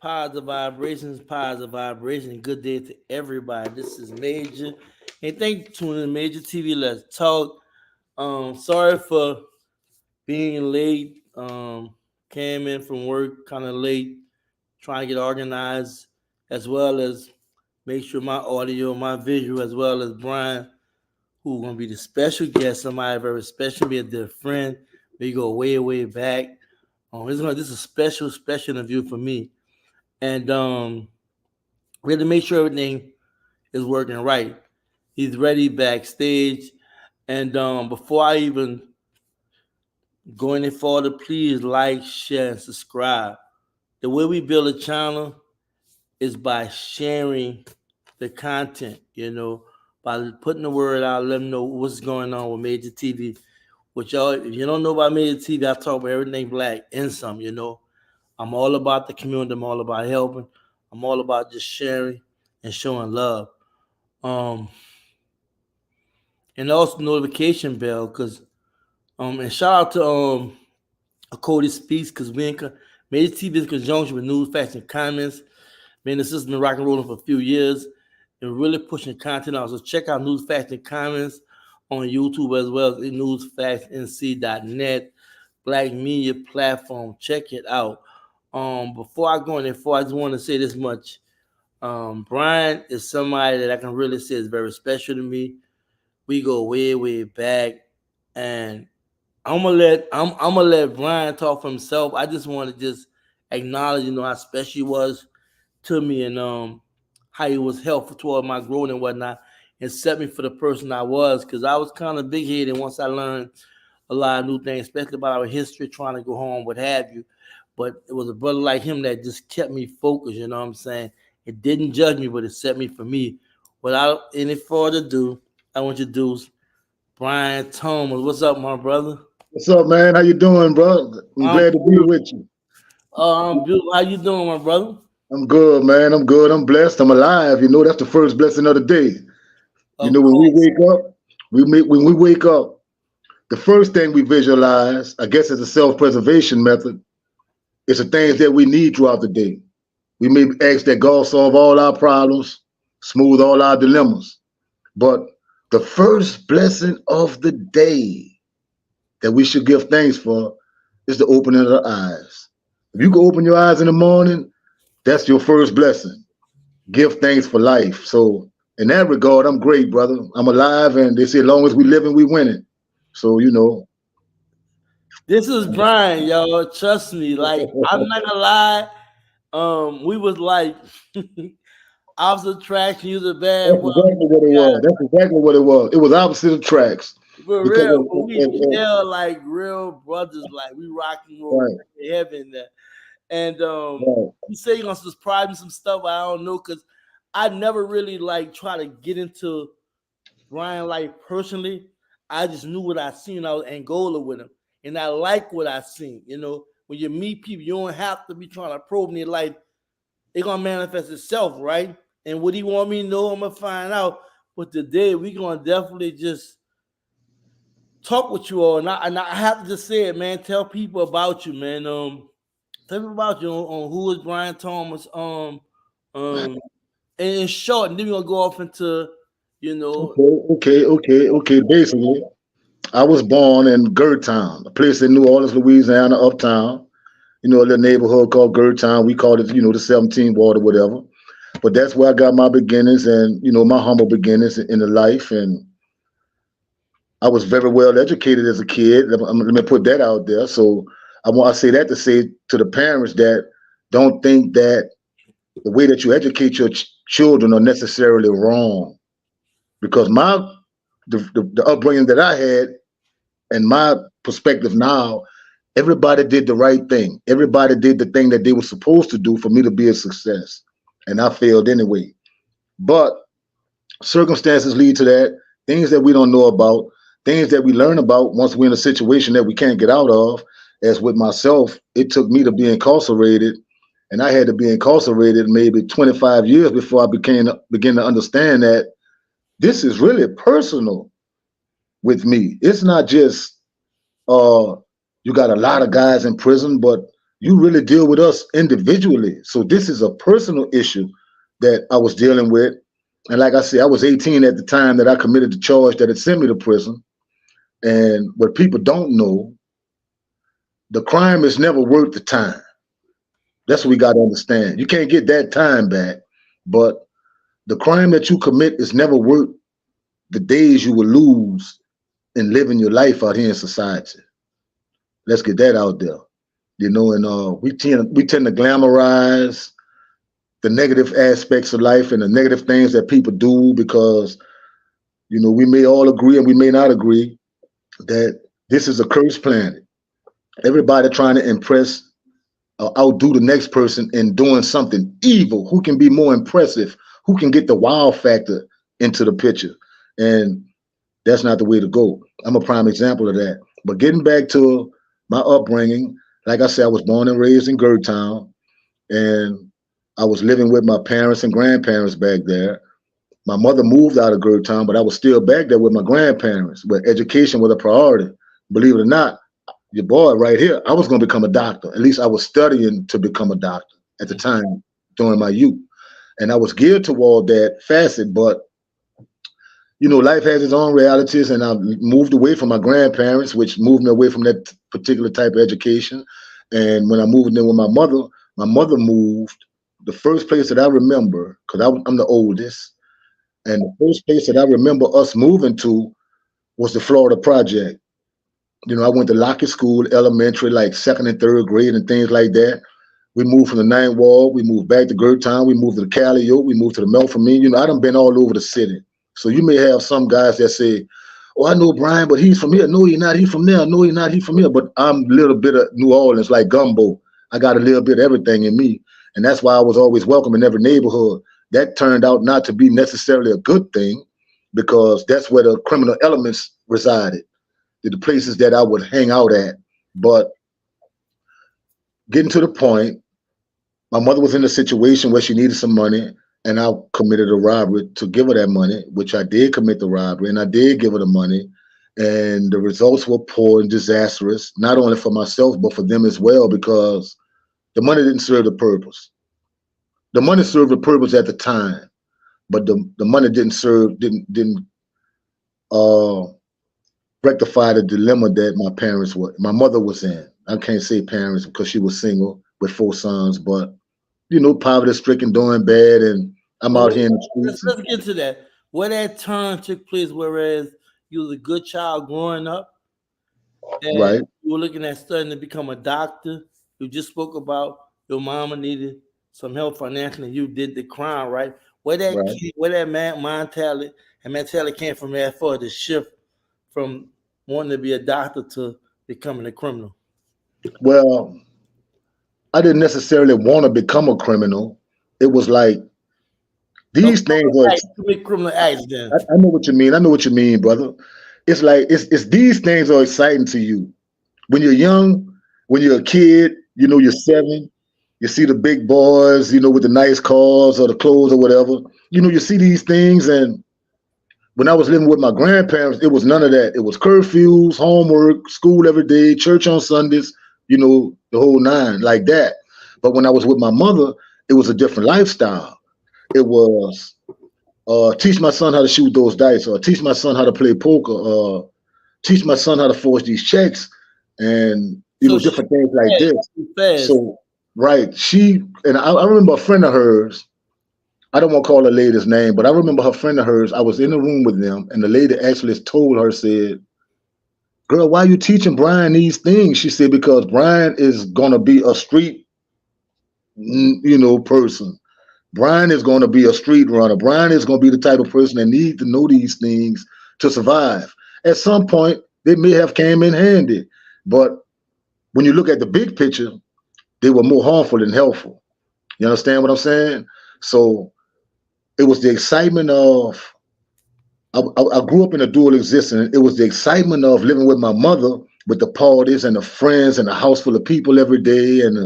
Positive vibrations, positive vibration. Good day to everybody. This is Major. And thank you for tuning in Major TV. Let's talk. Sorry for being late. Came in from work kind of late, trying to get organized, as well as make sure my audio, my visual, as well as Brian, who's gonna be the special guest, somebody very special, be a dear friend. We go way, way back. This is a special interview for me. And we had to make sure everything is working right. He's ready backstage. And before I even go any further, please like, share, and subscribe. The way we build a channel is by sharing the content, by putting the word out, let them know what's going on with Major TV. Which y'all, if you don't know about Major TV, I talk about everything black and some. I'm all about the community. I'm all about helping. I'm all about just sharing and showing love. Um, and also notification bell, because and shout out to Cody Speaks, because Major TV in conjunction with news, facts, and comments. Man, this has been rock and rolling for a few years and really pushing content out. So check out news, facts, and comments on YouTube, as well as newsfactsnc.net, Black Media Platform. Check it out. Before I go any further, I just want to say this much. Brian is somebody that I can really say is very special to me. We go way, way back, and I'm gonna let Brian talk for himself. I just want to just acknowledge, how special he was to me, and how he was helpful toward my growth and whatnot, and set me for the person I was, because I was kind of big headed once I learned a lot of new things, especially about our history, trying to go home, what have you. But it was a brother like him that just kept me focused, you know what I'm saying? It didn't judge me, but it set me for me. Without any further ado, I want to introduce Bryant Thomas. What's up, my brother? What's up, man? How you doing, bro? I'm I'm glad to be with you. I'm beautiful. How you doing, my brother? I'm good, man. I'm good. I'm blessed. I'm alive. That's the first blessing of the day. Of When we course. wake up, when we wake up, the first thing we visualize, I guess, is a self-preservation method. It's the things that we need throughout the day. We may ask that God solve all our problems, smooth all our dilemmas. But the first blessing of the day that we should give thanks for is the opening of the eyes. If you can open your eyes in the morning, that's your first blessing. Give thanks for life. So in that regard, I'm great, brother. I'm alive, and they say as long as we living, we winning. So This is Brian, y'all. Trust me. Like, I'm not gonna lie. We was like opposite attraction. You was a bad that's boy. exactly what it was. That's exactly what it was. It was opposite of tracks For because real, but we still like real brothers. Like, we rock and roll right, in heaven there. And right. you say you're gonna subscribe me some stuff. I don't know, because I never really like try to get into Brian life personally. I just knew what I seen. I was in Angola with him, and I like what I seen. When you meet people, you don't have to be trying to probe their life. It's gonna manifest itself, right? And what he want me to know, I'm gonna find out. But today we gonna definitely just talk with you all, and I have to just say it, man. Tell people about you, man. Tell me about you on who is Brian Thomas. Um, and in short, and then we're gonna go off into, you know, Okay. Basically, I was born in Gertown, a place in New Orleans, Louisiana, uptown. A little neighborhood called Gertown. We called it, the 17th ward or whatever. But that's where I got my beginnings and, my humble beginnings in the life. And I was very well educated as a kid. Let me put that out there. So I say that to say to the parents that don't think that the way that you educate your children are necessarily wrong. Because the upbringing that I had and my perspective now, everybody did the right thing. Everybody did the thing that they were supposed to do for me to be a success. And I failed anyway. But circumstances lead to that, things that we don't know about, things that we learn about once we're in a situation that we can't get out of. As with myself, it took me to be incarcerated, and I had to be incarcerated maybe 25 years before I begin to understand that this is really personal with me. It's not just you got a lot of guys in prison, but You really deal with us individually. So this is a personal issue that I was dealing with. And like I said, I was 18 at the time that I committed the charge that had sent me to prison. And what people don't know, the crime is never worth the time. That's what we got to understand. You can't get that time back, but the crime that you commit is never worth the days you will lose in living your life out here in society. Let's get that out there. And we tend to glamorize the negative aspects of life and the negative things that people do because we may all agree and we may not agree that this is a cursed planet. Everybody trying to impress or outdo the next person in doing something evil. Who can be more impressive? Who can get the wow factor into the picture? And that's not the way to go. I'm a prime example of that. But getting back to my upbringing, like I said, I was born and raised in Gertown, and I was living with my parents and grandparents back there. My mother moved out of Gertown, but I was still back there with my grandparents, where education was a priority. Believe it or not, your boy right here, I was going to become a doctor. At least I was studying to become a doctor at the time during my youth. And I was geared toward that facet, but life has its own realities, and I moved away from my grandparents, which moved me away from that particular type of education. And when I moved in with my mother moved. The first place that I remember, because I'm the oldest, and the first place that I remember us moving to was the Florida Project. I went to Lockett School, elementary, like second and third grade and things like that. We moved from the Ninth Ward. We moved back to Gertown. We moved to the Calliope. We moved to the Melfamine. I done been all over the city. So you may have some guys that say, oh, I know Brian, but he's from here. No, he's not. He's from there. No, he's not. He's from here. But I'm a little bit of New Orleans, like gumbo. I got a little bit of everything in me. And that's why I was always welcome in every neighborhood. That turned out not to be necessarily a good thing because that's where the criminal elements resided, the places that I would hang out at. But getting to the point, my mother was in a situation where she needed some money, and I committed a robbery to give her that money, which I did commit the robbery, and I did give her the money. And the results were poor and disastrous, not only for myself, but for them as well, because the money didn't serve the purpose. The money served the purpose at the time, but the money didn't rectify the dilemma that my mother was in. I can't say parents because she was single with 4 sons, but poverty stricken, doing bad, and I'm out here in the streets. Let's get to that. Where that turn took place, whereas you was a good child growing up, and Right. you were looking at studying to become a doctor. You just spoke about your mama needed some help financially. You did the crime, right? Where that mentality came from that for the shift from wanting to be a doctor to becoming a criminal. Well, I didn't necessarily want to become a criminal. It was like these things are. Commit criminal acts. Then I know what you mean. I know what you mean, brother. It's like it's these things are exciting to you when you're young, when you're a kid. You're 7. You see the big boys, with the nice cars or the clothes or whatever. You see these things, and when I was living with my grandparents, it was none of that. It was curfews, homework, school every day, church on Sundays, the whole 9 like that. But when I was with my mother, it was a different lifestyle. It was teach my son how to shoot those dice, or teach my son how to play poker, or teach my son how to forge these checks, and different things like this. So right, I remember a friend of hers. I don't want to call her lady's name, but I remember her friend of hers. I was in the room with them, and the lady actually told her, said, "Girl, why are you teaching Brian these things?" She said, "Because Brian is gonna be a street, person. Brian is going to be a street runner. Brian is going to be the type of person that needs to know these things to survive. At some point, they may have came in handy, but when you look at the big picture, they were more harmful than helpful. You understand what I'm saying? So it was the excitement of, I grew up in a dual existence. It was the excitement of living with my mother, with the parties and the friends and a house full of people every day, and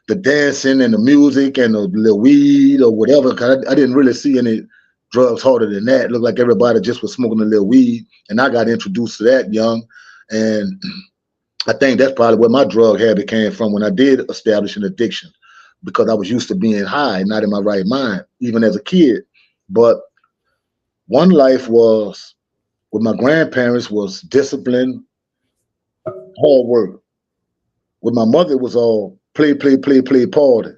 the dancing and the music and the little weed or whatever. Cause I didn't really see any drugs harder than that. It looked like everybody just was smoking a little weed, and I got introduced to that young. And I think that's probably where my drug habit came from when I did establish an addiction, because I was used to being high, not in my right mind, even as a kid. But one life was with my grandparents was discipline, hard work. With my mother, it was all play, play, play, play, party.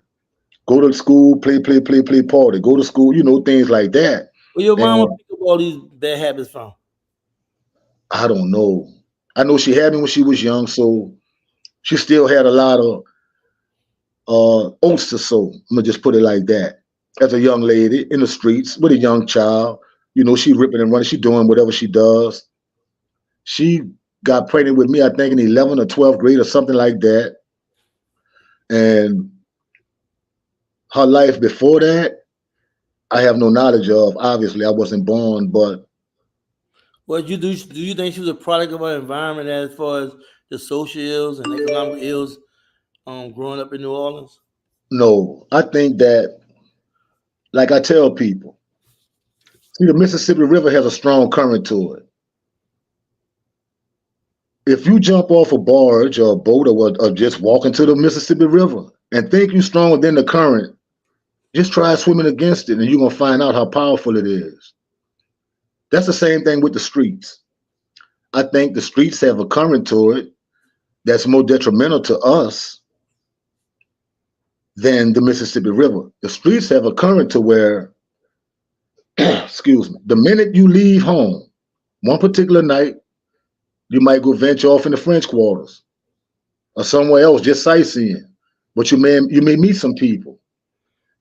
Go to school, play, play, play, play, party. Go to school, things like that. Where your mama And pick up all these bad habits from? I don't know. I know she had me when she was young, so she still had a lot of oats to sow. I'm gonna just put it like that. As a young lady in the streets with a young child, she ripping and running. She doing whatever she does. She got pregnant with me, I think, in 11th or 12th grade or something like that. And her life before that, I have no knowledge of. Obviously, I wasn't born, but What you do? Do you think she was a product of our environment as far as the social ills and economic ills growing up in New Orleans? no. I think that, like I tell people, see, the Mississippi River has a strong current to it. If you jump off a barge or a boat or just walk into the Mississippi River and think you're stronger than the current, just try swimming against it and you're going to find out how powerful it is. That's the same thing with the streets. I think the streets have a current to it that's more detrimental to us than the Mississippi River. The streets have a current to where, excuse me, the minute you leave home, one particular night, you might go venture off in the French quarters or somewhere else, just sightseeing. But you may meet some people,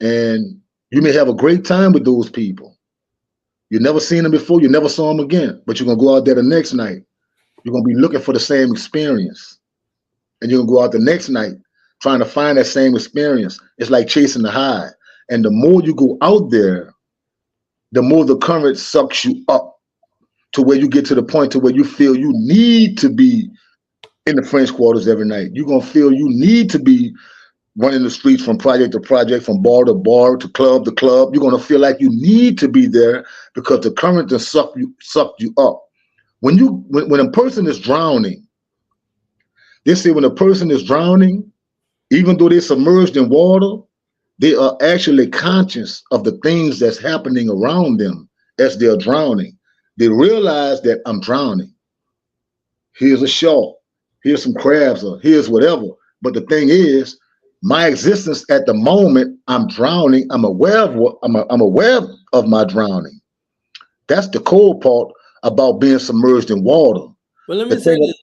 and you may have a great time with those people. You never seen them before, you never saw them again, but you're gonna go out there the next night. You're gonna be looking for the same experience, and you're gonna go out the next night trying to find that same experience. It's like chasing the high, and the more you go out there, the more the current sucks you up to where you get to the point to where you feel you need to be in the French quarters every night. You're gonna feel you need to be running the streets from project to project, from bar to bar, to club to club. You're gonna feel like you need to be there because the current has sucked you up. When a person is drowning, they say when a person is drowning, even though they're submerged in water, they are actually conscious of the things that's happening around them as they're drowning. They realize that I'm drowning. Here's a shark. Here's some crabs, or here's whatever. But the thing is, my existence at the moment, I'm drowning. I'm aware of my drowning. That's the cold part about being submerged in water. But let The me say thing, this,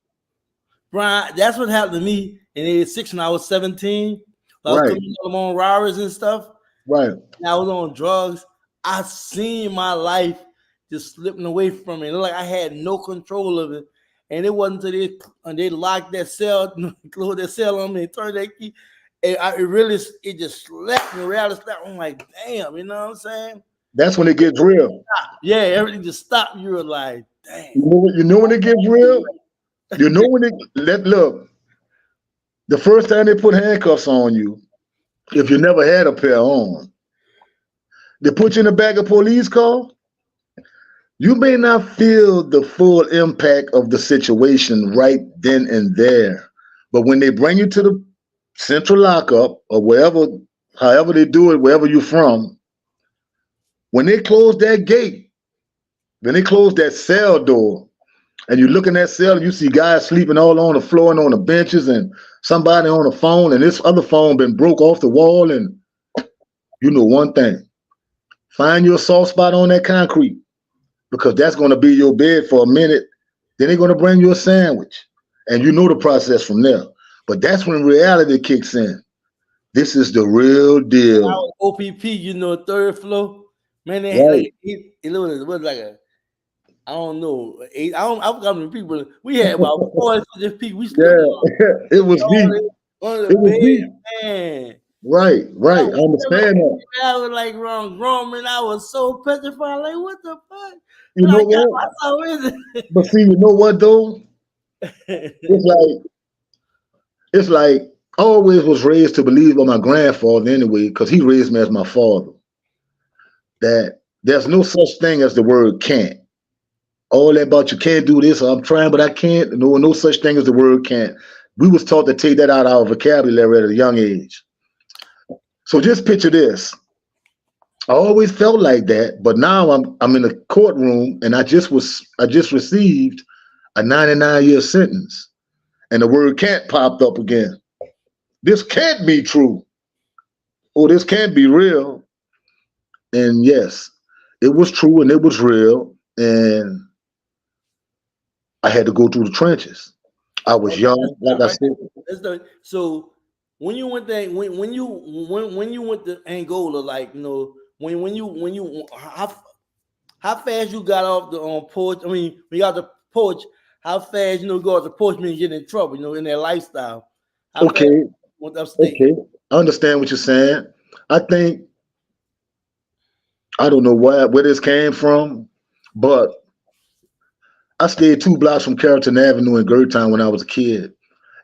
Brian. That's what happened to me in '86 when I was 17. I was right, coming on robberies and stuff. right. And I was on drugs. I seen my life just slipping away from me. It looked like I had no control of it. And it wasn't until they locked that cell, closed that cell on me, and turned that key. And it just slapped me, reality slapped. I'm like, damn, you know what I'm saying? That's when it gets real. Yeah, everything just stopped. You were like, damn. You know when it gets real? You know when look, the first time they put handcuffs on you, if you never had a pair on, they put you in the back of a police car. You may not feel the full impact of the situation right then and there. But when they bring you to the central lockup or wherever, however they do it, wherever you're from, when they close that gate, when they close that cell door, and you look in that cell and you see guys sleeping all on the floor and on the benches and somebody on the phone, and this other phone been broke off the wall, and you know one thing, find your soft spot on that concrete, because that's going to be your bed for a minute. Then they're going to bring you a sandwich, and you know the process from there. But that's when reality kicks in. This is the real deal. I was OPP, third floor. Man, they Right. it was like a, I don't know, eight. I forgot how many people. We had about 400 people. We slept Yeah, it was deep. on the It was bed, deep. man. Right. I understand that. I was like grown, man. I was so petrified. Like, what the fuck? You know what? How is But see, you know what though? it? It's like I always was raised to believe on my grandfather anyway, because he raised me as my father, that there's no such thing as the word can't. All that about you can't do this, or I'm trying but I can't. No such thing as the word can't. We was taught to take that out of our vocabulary at a young age. So just picture this. I always felt like that, but now I'm in a courtroom and I just received a 99-year sentence, and the word can't popped up again. This can't be true. Oh, this can't be real. And yes, it was true and it was real. And I had to go through the trenches. I was Okay, young, like I right. said. So when you went there, when you went to Angola, like when you how fast you got off the porch? I mean, when you got the porch, how fast go off the porch means get in trouble, in their lifestyle. How fast Okay, you went upstate? okay. I understand what you're saying. I think I don't know where this came from, but I stayed 2 blocks from Carrollton Avenue in Gertown when I was a kid.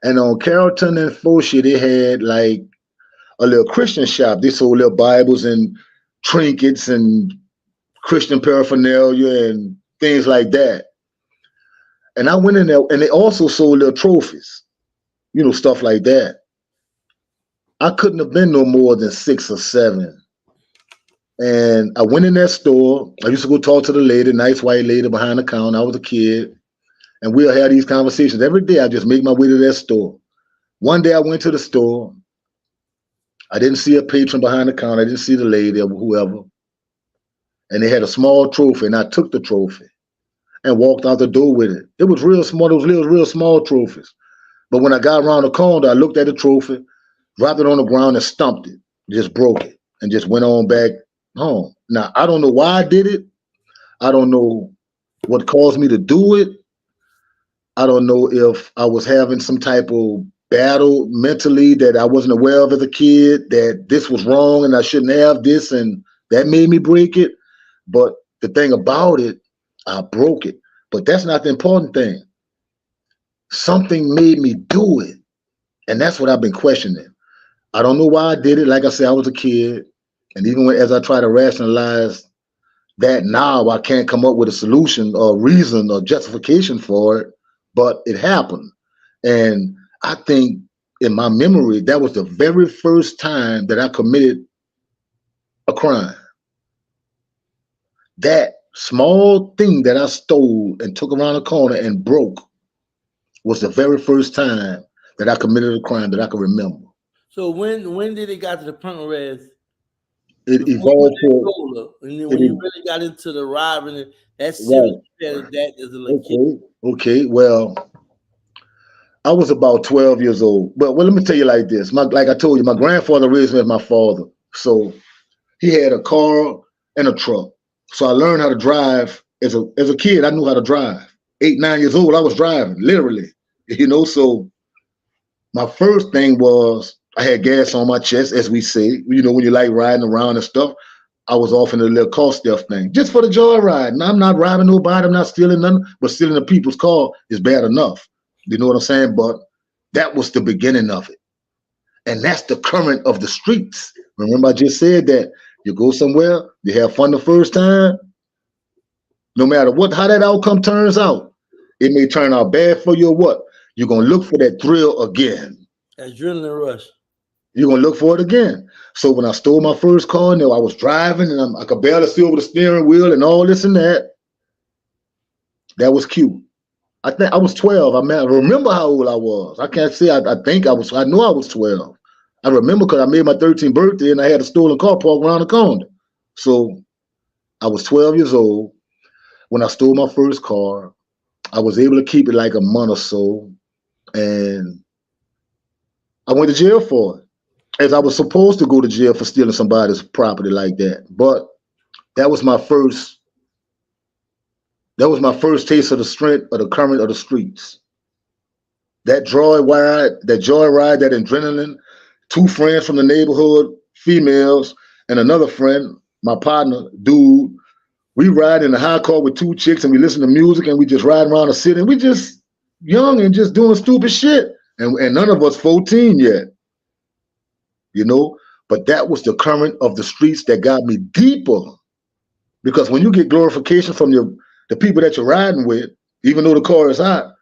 And on Carrollton and Focia, they had like a little Christian shop. They sold little Bibles and trinkets and Christian paraphernalia and things like that. And I went in there, and they also sold little trophies, stuff like that. I couldn't have been no more than 6 or 7. And I went in that store. I used to go talk to the lady, nice white lady behind the counter. I was a kid. And we'll have these conversations every day. I just make my way to that store. One day I went to the store. I didn't see a patron behind the counter. I didn't see the lady or whoever. And they had a small trophy, and I took the trophy and walked out the door with it. It was real small. Those little, real small trophies. But when I got around the corner, I looked at the trophy, dropped it on the ground, and stumped it. Just broke it and just went on back home. Now, I don't know why I did it. I don't know what caused me to do it. I don't know if I was having some type of battle mentally that I wasn't aware of as a kid, that this was wrong and I shouldn't have this, and that made me break it. But the thing about it, I broke it. But that's not the important thing. Something made me do it. And that's what I've been questioning. I don't know why I did it. Like I said, I was a kid. And even as I try to rationalize that now, I can't come up with a solution or reason or justification for it, but it happened. And I think in my memory, that was the very first time that I committed a crime. That small thing that I stole and took around the corner and broke was the very first time that I committed a crime that I can remember. So when did it got to the point where It before you evolved let to go, and then it when you is really got into the robbing, that serious right. that as a little kid? Okay. Well, I was about 12 years old. But let me tell you like this. Like I told you, my grandfather raised me as my father. So he had a car and a truck. So I learned how to drive as a kid. I knew how to drive. 8, 9 years old, I was driving, literally. So my first thing was I had gas on my chest, as we say. When you like riding around and stuff, I was off in a little car theft thing, just for the joy ride. And I'm not robbing nobody, I'm not stealing nothing, but stealing a people's car is bad enough. You know what I'm saying? But that was the beginning of it. And that's the current of the streets. Remember, I just said that you go somewhere, you have fun the first time, no matter how that outcome turns out. It may turn out bad for you or what. You're going to look for that thrill again. Adrenaline rush. You're going to look for it again. So when I stole my first car, I was driving and I could barely see over the steering wheel and all this and that. That was cute. I think I was 12. I remember how old I was. I can't say I think I was. I know I was 12. I remember because I made my 13th birthday and I had a stolen car parked around the corner. So I was 12 years old when I stole my first car. I was able to keep it like a month or so, and I went to jail for it, as I was supposed to go to jail for stealing somebody's property like that. But that was my first. That was my first taste of the strength of the current of the streets. That joyride, that adrenaline. 2 friends from the neighborhood, females, and another friend, my partner, dude. We ride in a high car with 2 chicks and we listen to music and we just ride around the city and we just young and just doing stupid shit. And none of us 14 yet, But that was the current of the streets that got me deeper. Because when you get glorification from your the people that you're riding with, even though the car is hot.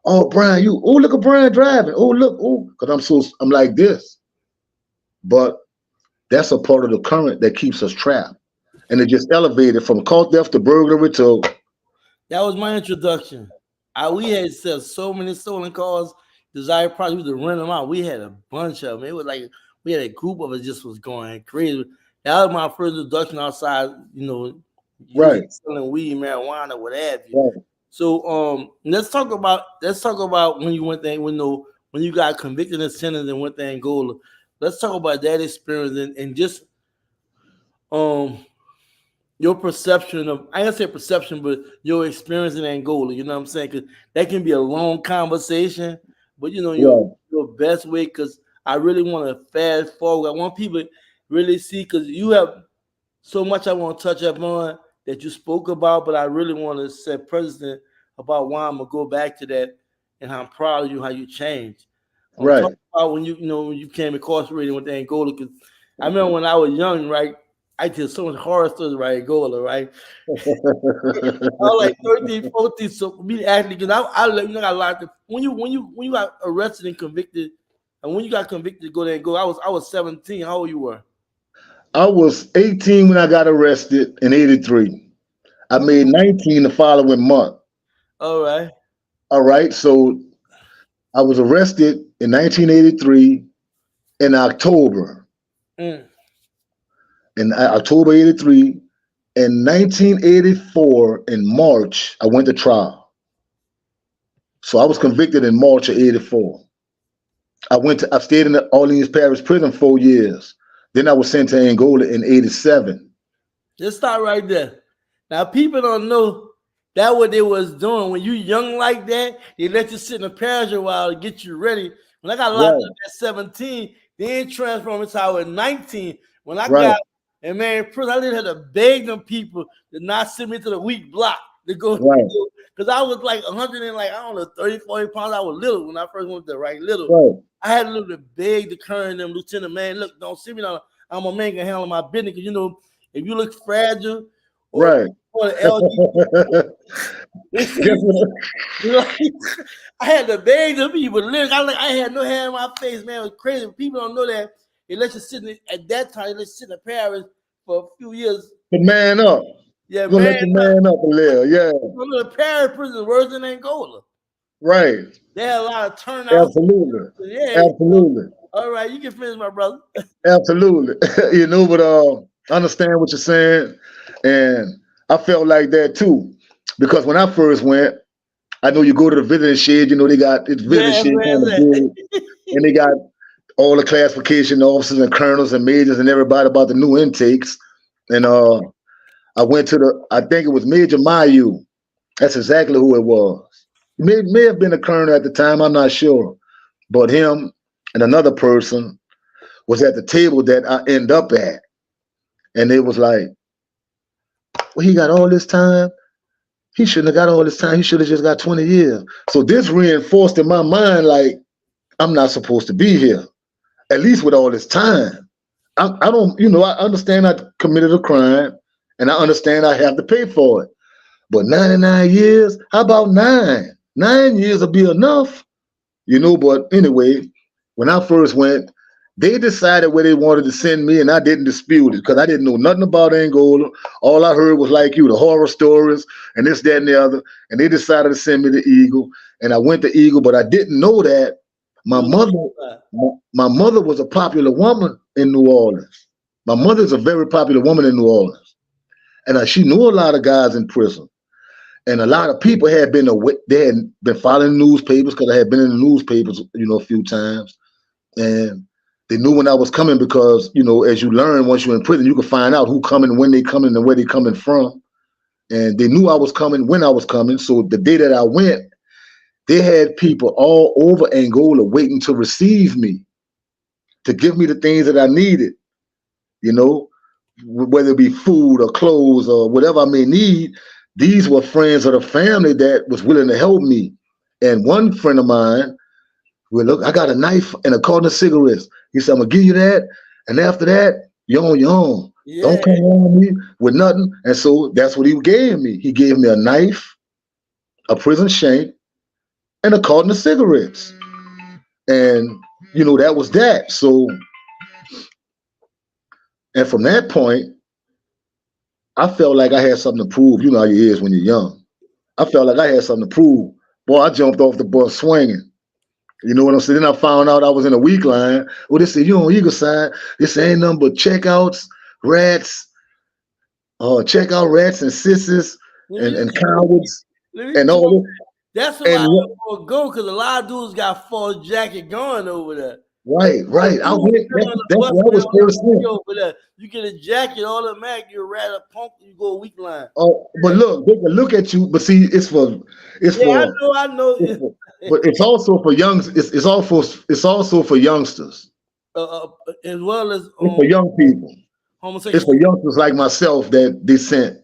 Oh, Brian, look at Brian driving. Oh, look, because I'm like this. But that's a part of the current that keeps us trapped. And it just elevated from car theft to burglary to. That was my introduction. We had so many stolen cars. Desire Project, we used to rent them out. We had a bunch of them. It was like we had a group of us just was going crazy. That was my first introduction outside, Right. selling weed, marijuana, what have you. Right. So let's talk about when you went there, when you got convicted and sentenced and went to Angola. Let's talk about that experience and just your perception of, I don't say perception, but your experience in Angola. You know what I'm saying? Because that can be a long conversation, but your best way, because I really want to fast forward. I want people to really see, because you have so much I want to touch upon that you spoke about, but I really want to set precedent about why I'm going to go back to that and how I'm proud of you, how you changed. Right. Talk about when you became incarcerated with Angola, because I remember when I was young, right? I did so much horror stories about Angola, right? I was like 13, 14, so me actually, because I got a lot of, when you got arrested and convicted, and when you got convicted to go there and go, I was 17. How old you were? I was 18 when I got arrested in 83. I made 19 the following month. All right. All right. So I was arrested in 1983 in October. In October 83. In 1984, in March, I went to trial. So I was convicted in March of 84. I stayed in the Orleans Parish prison 4 years. Then I was sent to Angola in 87. Just stop right there. Now, people don't know that what they was doing. When you young like that, they let you sit in the parish a while to get you ready. When I got locked up at 17, then transformed until I was 19. When I got, and man, in prison, I didn't have to beg them people to not send me to the weak block to go. Because I was like 100 and like, I don't know, 30, 40 pounds. I was little when I first went there, right? Little. I had a little bit beg the current them, Lieutenant, man, look, don't see me now. I'm a man can handle my business. Because, if you look fragile, or the I had to beg the people. I had no hair in my face, man. It was crazy. People don't know that. They let you sit at that time. They let you sit in Paris for a few years. But man up. Yeah, man. Let you man up a little. Yeah. The Paris prison is worse than Angola. Right. They had a lot of turnout. Absolutely. Yeah. Absolutely. All right, you can finish, my brother. Absolutely. But I understand what you're saying. And I felt like that too. Because when I first went, I know you go to the visiting shed, they got it's visiting shed kind of big, and they got all the classification officers and colonels and majors and everybody about the new intakes. And I went to I think it was Major Mayu. That's exactly who it was. He may have been a colonel at the time, I'm not sure. But him and another person was at the table that I end up at. And it was like, well, he got all this time. He shouldn't have got all this time. He should have just got 20 years. So this reinforced in my mind, like, I'm not supposed to be here, at least with all this time. I don't, I understand I committed a crime and I understand I have to pay for it. But 99 years, how about 9? 9 years will be enough, but anyway, when I first went, they decided where they wanted to send me, and I didn't dispute it because I didn't know nothing about Angola. All I heard was like the horror stories and this, that, and the other. And they decided to send me to Eagle, and I went to Eagle, but I didn't know that my mother was a popular woman in New Orleans. My mother's a very popular woman in New Orleans, and she knew a lot of guys in prison. And a lot of people had been away. They had been following newspapers because I had been in the newspapers, a few times. And they knew when I was coming because, as you learn, once you're in prison, you can find out who coming, when they coming, and where they coming from. And they knew I was coming when I was coming. So the day that I went, they had people all over Angola waiting to receive me, to give me the things that I needed, whether it be food or clothes or whatever I may need. These were friends of the family that was willing to help me. And one friend of mine, well, look, I got a knife and a carton of cigarettes. He said, I'm going to give you that. And after that, you're on your own. Don't Yeah. come on me with nothing. And so that's what he gave me. He gave me a knife, a prison shank, and a carton of cigarettes. And that was that. So, and from that point, I felt like I had something to prove. You know how it is when you're young. I felt like I had something to prove. Boy, I jumped off the bus swinging. You know what I'm saying? Then I found out I was in a weak line. Well, they said, you on Eagle side. This ain't nothing but checkouts, rats, checkout rats and sissies Let me, and cowards let me and tell all you, this. that's why I And don't go because a lot of dudes got false jacket going over there. right, So right. I you went, get on the that's bus where I was first now sent. over there. You get a jacket, automatic, you're rat a punk, you go weak line. But look, they can look at you, but see, it's Yeah, for, I it's know. for but it's also for young, it's also for youngsters. As well as It's for young people. It's homosexuals. for youngsters like myself that they sent.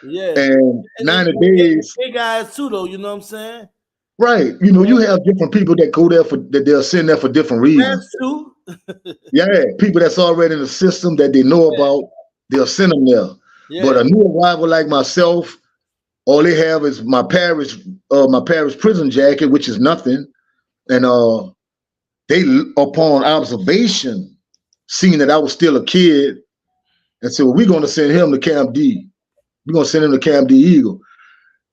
Yeah, And and then 90 days, gay guys too, though. You know what I'm saying? right. You have different people that go there for that they'll send there for different reasons. That's true. Yeah, people that's already in the system that they know about, they'll send them there. But Yeah, a new arrival like myself, all they have is my parish prison jacket, which is nothing. And they, upon observation, seeing that I was still a kid, and said, well, we're gonna send him to Camp D. We're gonna send him to Camp D Eagle.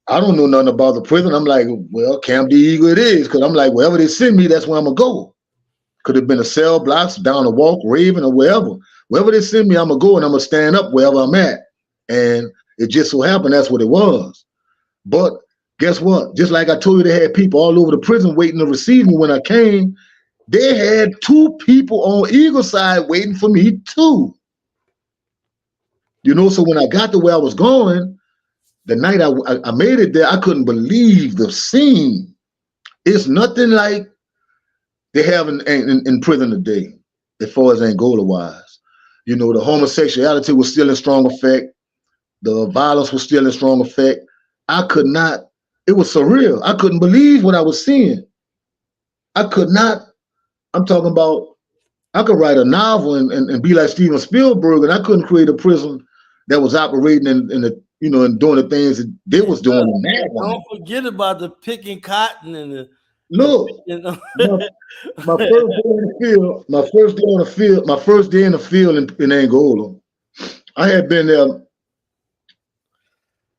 I don't know nothing about the prison. I'm like, well, Camp D Eagle it is, because I'm like, wherever they send me, that's where I'm gonna go. Could have been a cell blocks, down the walk, Raven, or wherever. Wherever they send me, I'm gonna go and I'm gonna stand up wherever I'm at. And it just so happened that's what it was. But guess what? Just like I told you, they had people all over the prison waiting to receive me when I came. They had two people on Eagle side waiting for me too. So when I got to where I was going, the night I made it there, I couldn't believe the scene. It's nothing like they have in prison today, as far as Angola wise. The homosexuality was still in strong effect. The violence was still in strong effect. I could not, it was surreal. I couldn't believe what I was seeing. I could not, I'm talking about, I could write a novel and be like Steven Spielberg, and I couldn't create a prison that was operating in the, and doing the things that they was doing in that one. don't forget about the picking cotton and the Look, picking. my, my first day in the field, my first day in the field in Angola, I had been there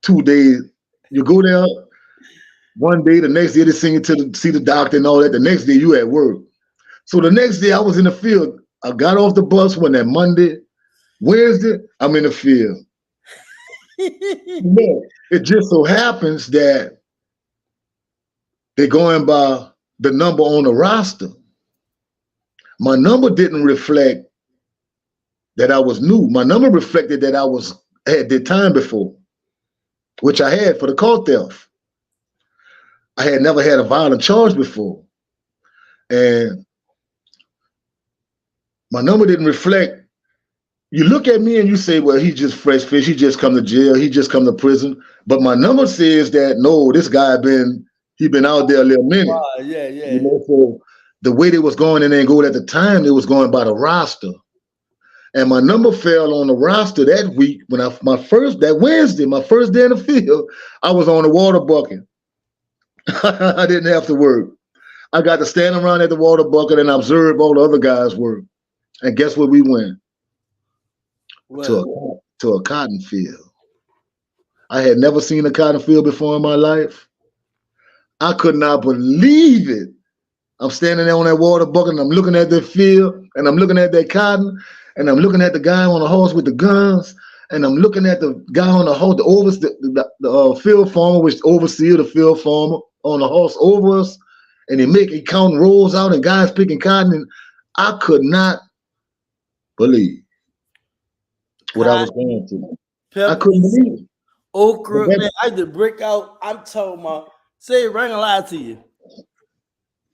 2 days. You go there one day, the next day they send you to see the doctor and all that. The next day you at work. So the next day I was in the field. I got off the bus when that Monday, Wednesday, I'm in the field. Look, it just so happens that they're going by the number on the roster. My number didn't reflect that I was new. My number reflected that had did time before, which I had for the car theft. I had never had a violent charge before. And my number didn't reflect. You look at me and you say, well, he's just fresh fish. He just come to jail. He just come to prison. But my number says that, no, this guy he been out there a little minute. Yeah. So the way they was going in Angola at the time, they was going by the roster. And my number fell on the roster that week when that Wednesday, my first day in the field, I was on the water bucket. I didn't have to work. I got to stand around at the water bucket and observe all the other guys work. And guess where we went? To a cotton field. I had never seen a cotton field before in my life. I could not believe it. I'm standing there on that water bucket and I'm looking at that field and I'm looking at that cotton and I'm looking at the guy on the horse with the guns and I'm looking at the guy on the horse, the field farmer, which overseer the field farmer on the horse over us, and he counting rolls out and guys picking cotton, and I could not believe what I was going through. I couldn't believe it. Okra, man, I had to break out. I'm talking about, say, I ain't gonna lie to you.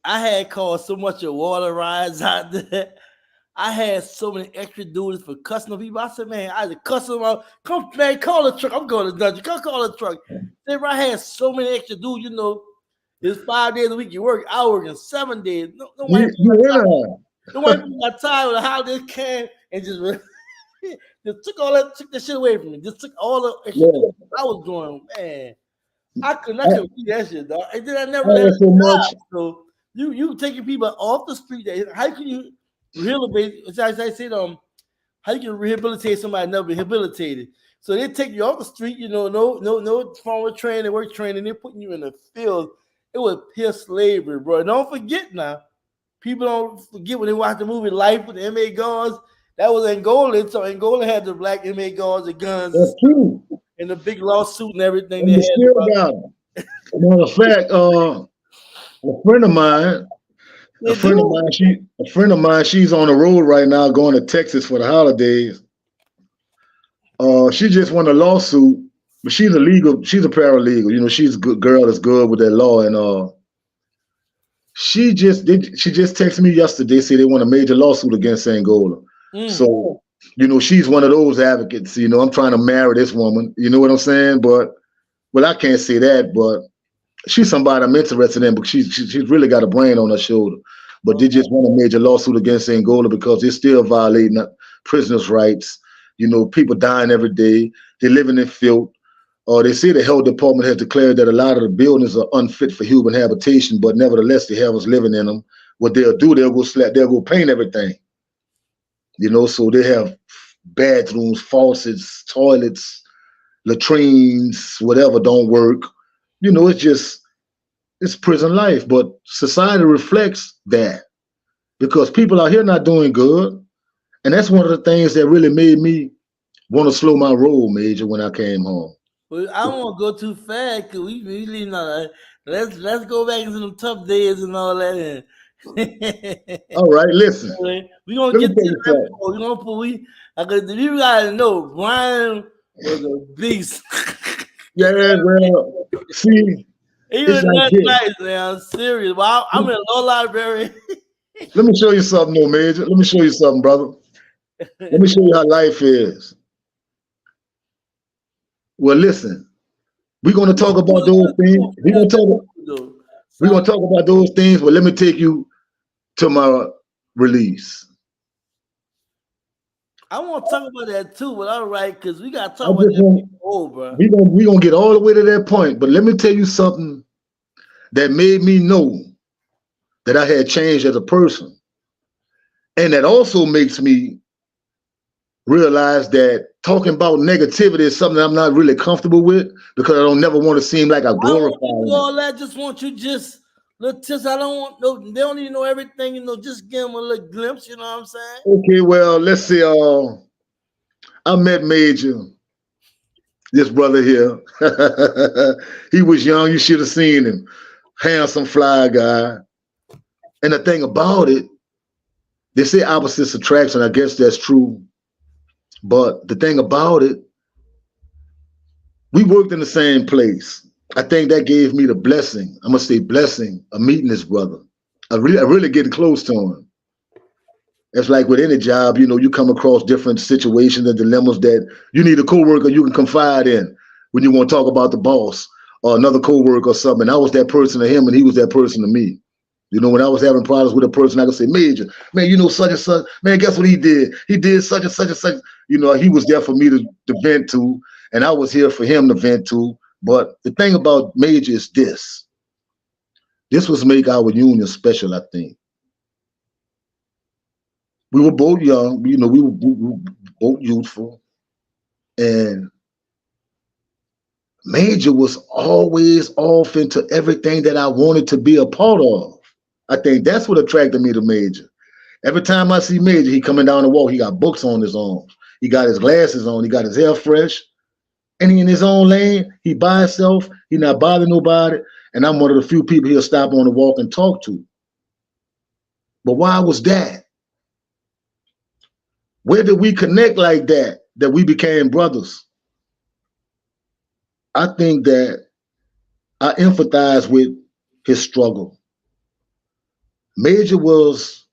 I had called so much of water rides out there. I had so many extra duties for cussing people. I said, man, I had to cuss them out. Come, man, call the truck. I'm going to dungeon. Come call the truck. I had so many extra dudes, it's 5 days a week you work. I work in 7 days. Nobody got tired of how this came and just Just took that shit away from me. Just took all the extra Yeah. things I was doing, man. I couldn't I, do that shit, dog. And then I never I had a had so much. job. So you taking people off the street. How can you rehabilitate? As I said, how you can rehabilitate somebody never rehabilitated? So they take you off the street, no formal training, work training. They're putting you in the field. It was pure slavery, bro. Don't forget now. People don't forget when they watch the movie Life with the MA guards. That was Angola. So Angola had the black MA guards, the guns, That's true. and the big lawsuit and everything they And you had. still got them. Matter of fact, a friend of mine, They do. a friend of mine, she's on the road right now going to Texas for the holidays. She just won a lawsuit, but she's a paralegal. She's a good girl that's good with that law. And she just texted me yesterday, say they won a major lawsuit against Angola. So, she's one of those advocates. I'm trying to marry this woman. You know what I'm saying? But well, I can't say that, but she's somebody I'm interested in, but she's really got a brain on her shoulder. But they just won a major lawsuit against Angola because they're still violating prisoners' rights. People dying every day. They're living in filth. They say the health department has declared that a lot of the buildings are unfit for human habitation, but nevertheless, they have us living in them. What they'll do, they'll go paint everything. So they have bathrooms, faucets, toilets, latrines, whatever don't work. It's prison life, but society reflects that because people out here not doing good. And that's one of the things that really made me want to slow my roll, Major, when I came home. Well, I don't want to go too fast because we really not. Let's go back into some tough days and all that. All right, listen. We gonna Let me get tell to you that. something. We gonna put you gotta know Brian was a beast. Yeah, well, see, He it's was like that this. nice, man. I'm serious. Well, I'm in a law library. Let me show you something, though, Major. Let me show you something, brother. Let me show you how life is. Well, listen, we're gonna talk about those things. We're gonna talk about those things, but let me take you to my release. I want to talk about that too, but all right, because we gotta I talk about just that want before, bro. we gonna get all the way to that point, but let me tell you something that made me know that I had changed as a person. And that also makes me realize that talking about negativity is something I'm not really comfortable with because I don't never want to seem like I I don't want you to do glorify it. all that. Just want you just little tips. I don't want no. They don't even know everything. Just give them a little glimpse. You know what I'm saying? Okay, well, let's see. I met Major, this brother here. He was young. You should have seen him. Handsome, fly guy. And the thing about it, they say opposites attraction. I guess that's true. But the thing about it, we worked in the same place. I think that gave me the blessing. I'm gonna say blessing of meeting this brother. I really getting close to him. It's like with any job, you come across different situations and dilemmas that you need a coworker you can confide in when you want to talk about the boss or another coworker or something. And I was that person to him, and he was that person to me. When I was having problems with a person, I could say, Major, man, such and such, man, guess what he did? He did such and such and such. He was there for me to vent to, and I was here for him to vent to. But the thing about Major is this. This was make our union special, I think. We were both young, we were both youthful. And Major was always off into everything that I wanted to be a part of. I think that's what attracted me to Major. Every time I see Major, he coming down the walk, he got books on his arms. He got his glasses on, he got his hair fresh, and he in his own lane, he by himself, he not bothering nobody. And I'm one of the few people he'll stop on the walk and talk to. But why was that? Where did we connect like that we became brothers? I think that I empathize with his struggle. Major was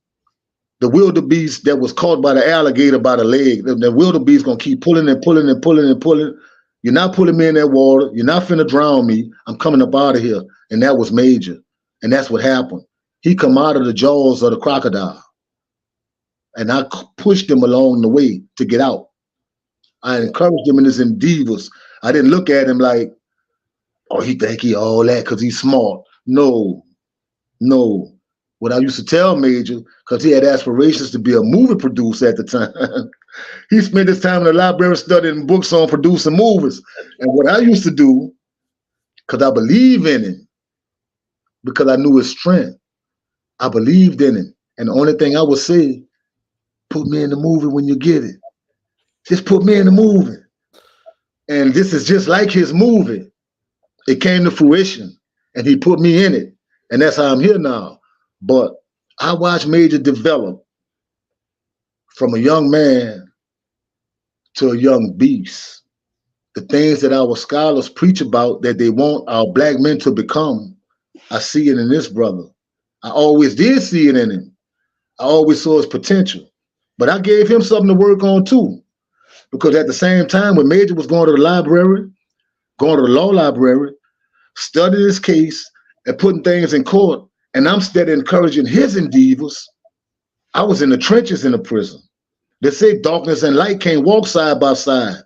the wildebeest that was caught by the alligator by the leg. The wildebeest gonna keep pulling and pulling and pulling and pulling. You're not pulling me in that water. You're not finna drown me. I'm coming up out of here. And that was Major. And that's what happened. He come out of the jaws of the crocodile. And I pushed him along the way to get out. I encouraged him in his endeavors. I didn't look at him like, oh, he think he all that because he's smart. No, no. What I used to tell Major, because he had aspirations to be a movie producer at the time. He spent his time in the library studying books on producing movies. And what I used to do, because I believe in him, because I knew his strength, I believed in him. And the only thing I would say, put me in the movie when you get it. Just put me in the movie. And this is just like his movie. It came to fruition and he put me in it. And that's how I'm here now. But I watched Major develop from a young man to a young beast. The things that our scholars preach about that they want our black men to become, I see it in this brother. I always did see it in him. I always saw his potential. But I gave him something to work on too. Because at the same time, when Major was going to the library, going to the law library, studying his case and putting things in court, and I'm steady encouraging his endeavors, I was in the trenches in the prison. They say darkness and light can't walk side by side.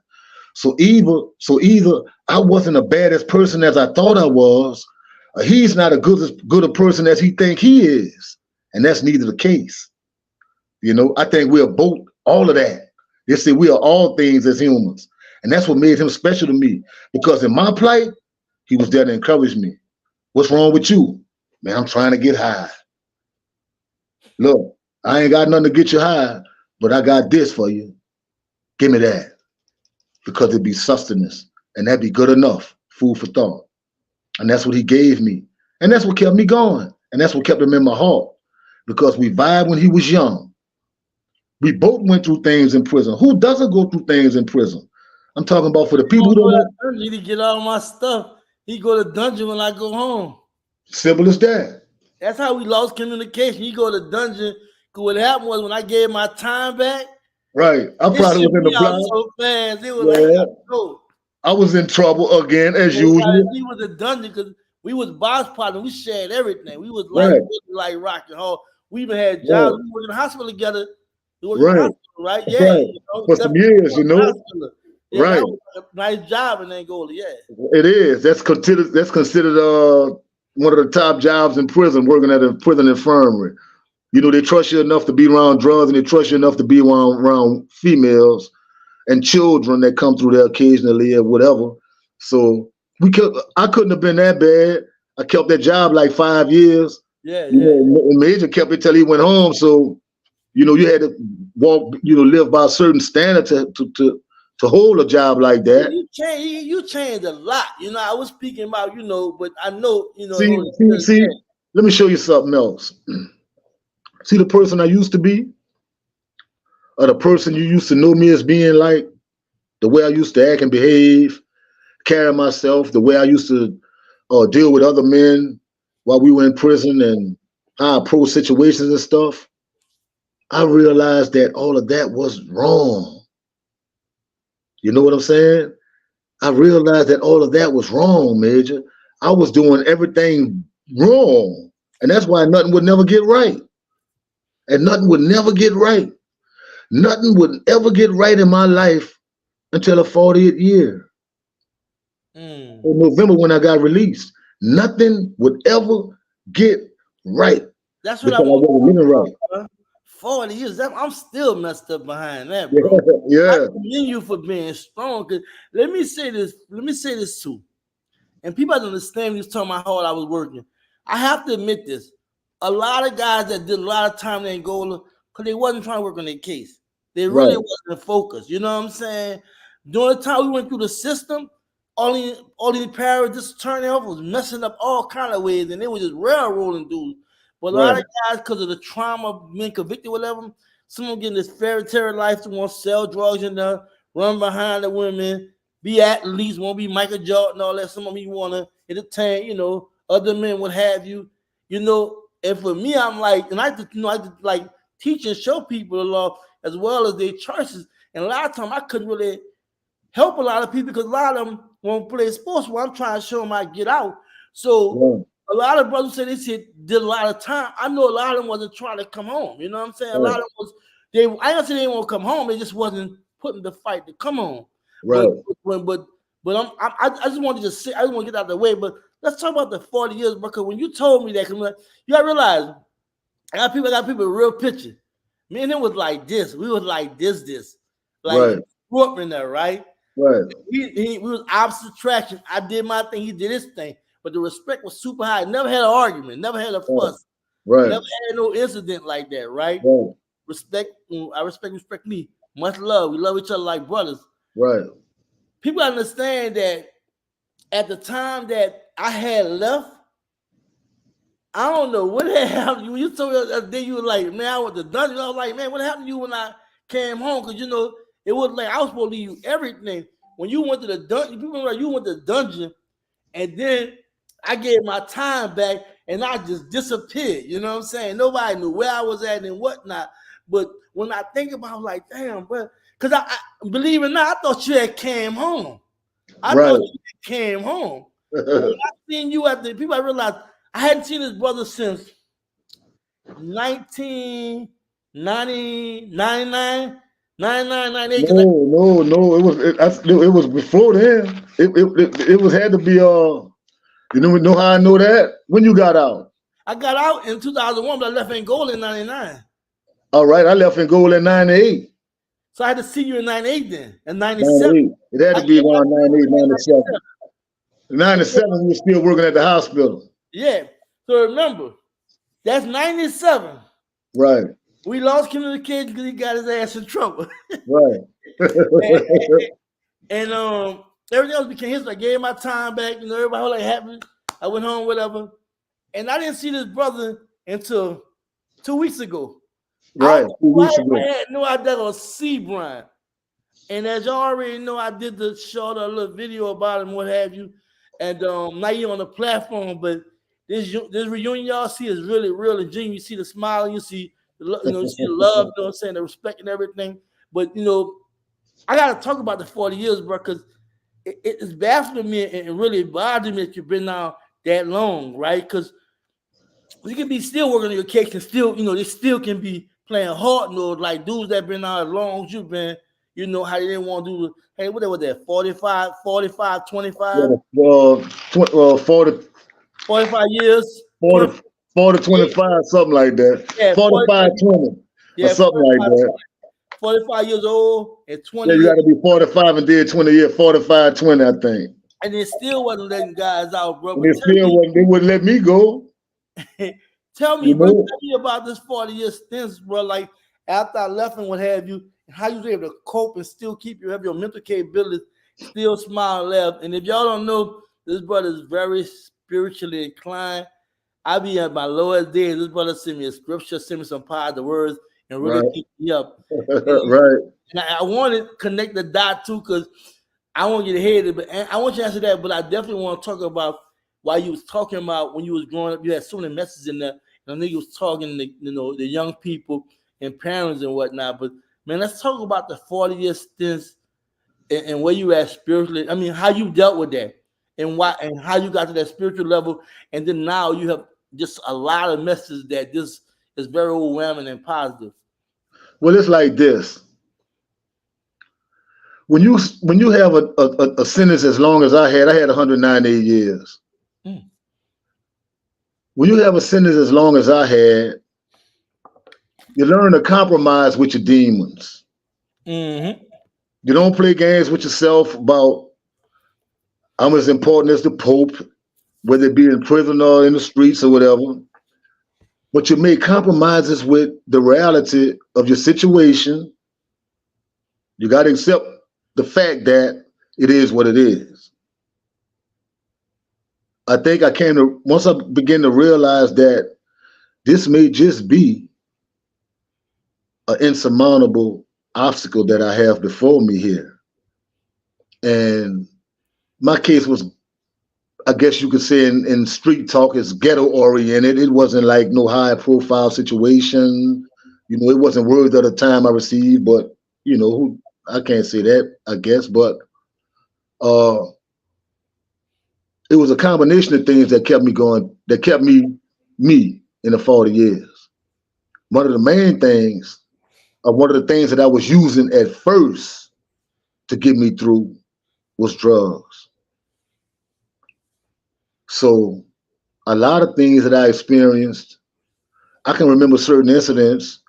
So either I wasn't a baddest person as I thought I was, or he's not good a person as he think he is. And that's neither the case. You know, I think we're both all of that. They say we are all things as humans. And that's what made him special to me. Because in my plight, he was there to encourage me. What's wrong with you? Man, I'm trying to get high. Look, I ain't got nothing to get you high, but I got this for you. Give me that. Because it'd be sustenance. And that'd be good enough. Food for thought. And that's what he gave me. And that's what kept me going. And that's what kept him in my heart. Because we vibed when he was young. We both went through things in prison. Who doesn't go through things in prison? I'm talking about for the people who don't know. He to get all my stuff. He go to dungeon when I go home. Simple as that. That's how we lost communication. He go to dungeon. Cause what happened was when I gave my time back. Right. I probably was in the block. So fast. It was like, no. I was in trouble again as usual. He was a dungeon because we was boss partner. We shared everything. We was like rock and roll. We even had jobs. We were in the hospital together. Right. Right. Yeah. Right. You know, for some years, you know. Yeah, right. That was a nice job in Angola. Yeah. It is. That's considered one of the top jobs in prison, working at a prison infirmary. You know, they trust you enough to be around drugs, and they trust you enough to be around females and children that come through there occasionally or whatever. So I couldn't have been that bad. I kept that job like 5 years. Yeah. You know, Major kept it till he went home. So, you know, you had to walk, you know, live by a certain standard to hold a job like that. You changed a lot. You know, I was speaking about, you know, but I know, you know. See, let me show you something else. See the person I used to be? Or the person you used to know me as being like, the way I used to act and behave, carry myself, the way I used to deal with other men while we were in prison and how I approach situations and stuff. I realized that all of that was wrong. You know what I'm saying? I realized that all of that was wrong, Major. I was doing everything wrong. And that's why nothing would never get right. And nothing would never get right. Nothing would ever get right in my life until the 40th year. In November when I got released. Nothing would ever get right. That's what I want. Right. 40 years. I'm still messed up behind that, bro. Yeah. I commend you for being strong. Cause let me say this too. And people don't understand me talking about how hard I was working. I have to admit this. A lot of guys that did a lot of time in Angola, because they wasn't trying to work on their case. They really wasn't focused. You know what I'm saying? During the time we went through the system, all these parents just turning off was messing up all kind of ways, and they were just railroading dudes. But a lot of guys, because of the trauma, being convicted, whatever, some of them getting this fairy tale life, to want to sell drugs and run behind the women, be athletes, want to be Michael Jordan, all that. Some of them want to entertain, you know, other men, what have you, you know. And for me, I'm like, and I just like teach and show people the law as well as their choices. And a lot of times I couldn't really help a lot of people because a lot of them won't play sports. Well, I'm trying to show them I get out. So a lot of brothers say did a lot of time. I know a lot of them wasn't trying to come home. You know what I'm saying? A lot of them was I don't say they won't come home. They just wasn't putting the fight to come on. Right. But I just wanted to say, I just want to get out of the way. But let's talk about the 40 years, because when you told me that, you gotta realize I got people with real picture. Me and him was like this. We was like this. Like Right. grew up in there, right? Right. We was opposite attraction. I did my thing, he did his thing. But the respect was super high. Never had an argument, never had a fuss, Right. never had no incident like that, right? Right. Respect, I respect me. Much love. We love each other like brothers. Right. People understand that at the time that I had left, I don't know what had happened. You told me the other day, you were like, man, I went to dungeon. I was like, man, what happened to you when I came home? Because, it was like I was supposed to leave you everything. When you went to the dungeon, people remember you went to the dungeon, and then I gave my time back, and I just disappeared. You know what I'm saying? Nobody knew where I was at and whatnot. But when I think about it, I'm like, damn, bro. Because I believe it or not, I thought you had came home. I thought you had came home. When I seen you at the people, I realized I hadn't seen his brother since 1999. 99, 98. No. It was before then. It was had to be You know how I know that? When you got out? I got out in 2001, but I left Angola in 99. All right, I left Angola in 98. So I had to see you in 98 then, in 97. It had to be around 98, 97. 97, we were still working at the hospital. Yeah. So remember, that's 97. Right. We lost communication because he got his ass in trouble. Right. and everything else became history. I gave my time back. Everybody was like happy. I went home, whatever. And I didn't see this brother until 2 weeks ago. Right. 2 weeks I ago. had no idea to see Bryant. And as y'all already know, I did the short little video about him, what have you. And now you're on the platform, but this reunion y'all see is really real and genuine. You see the smile, you see you see the love, you know what I'm saying, the respect and everything. But I gotta talk about the 40 years, bro, because it's baffling me and really bothering me that you've been now that long, right? Because you can be still working on your case and still, they still can be playing hard mode, like dudes that been out as long as you've been, how they didn't want to do, hey, what was that, 45, 25? 45 years. 40, 25, something like that. Yeah, 45, 20. Yeah, or something like that. 45 years old and 20 Yeah, you got to be 45 and did 20 years, 45, 20, I think. And it still wasn't letting guys out, bro. They wouldn't let me go. Tell me, bro, tell me about this 40-year stint, bro. Like after I left and what have you, and how you was able to cope and still have your mental capabilities, still smile and laugh. And if y'all don't know, this brother is very spiritually inclined. I be at my lowest days. This brother send me a scripture, send me some positive words, and really keep me up. Right. And I want to connect the dot too, because I want you to hear it, but I want you to answer that. But I definitely want to talk about why you was talking about when you was growing up. You had so many messages in there. And I know you was talking to the young people and parents and whatnot. But man, let's talk about the 40-year stints and where you at spiritually. I mean, how you dealt with that and why and how you got to that spiritual level. And then now you have just a lot of messages that this is very overwhelming and positive. Well, it's like this. When you have a sentence as long as I had 198 years. When you have a sentence as long as I had, you learn to compromise with your demons. Mm-hmm. You don't play games with yourself about I'm as important as the Pope, whether it be in prison or in the streets or whatever. But you make compromises with the reality of your situation. You got to accept the fact that it is what it is. I think once I began to realize that this may just be an insurmountable obstacle that I have before me here. And my case was, I guess you could say in street talk, is ghetto oriented. It wasn't like no high profile situation. It wasn't words at the time I received, but I can't say that, I guess, but it was a combination of things that kept me going, that kept me in the 40 years. One of the main things, one of the things that I was using at first to get me through was drugs. So a lot of things that I experienced, I can remember certain incidents,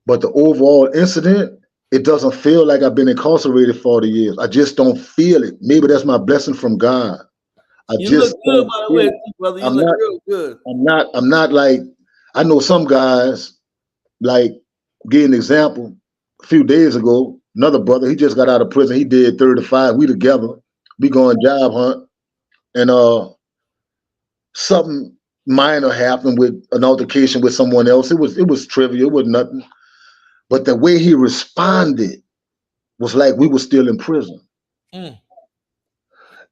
but the overall incident, it doesn't feel like I've been incarcerated 40 years. I just don't feel it. Maybe that's my blessing from God. I You just look good, don't by the feel way, it. brother. You I'm look not, real good. I'm not like, I know some guys, like, give an example. A few days ago, another brother, he just got out of prison. He did 35. We together. We going job hunt. And something minor happened with an altercation with someone else. It was trivial, it was nothing. But the way he responded was like we were still in prison. Mm.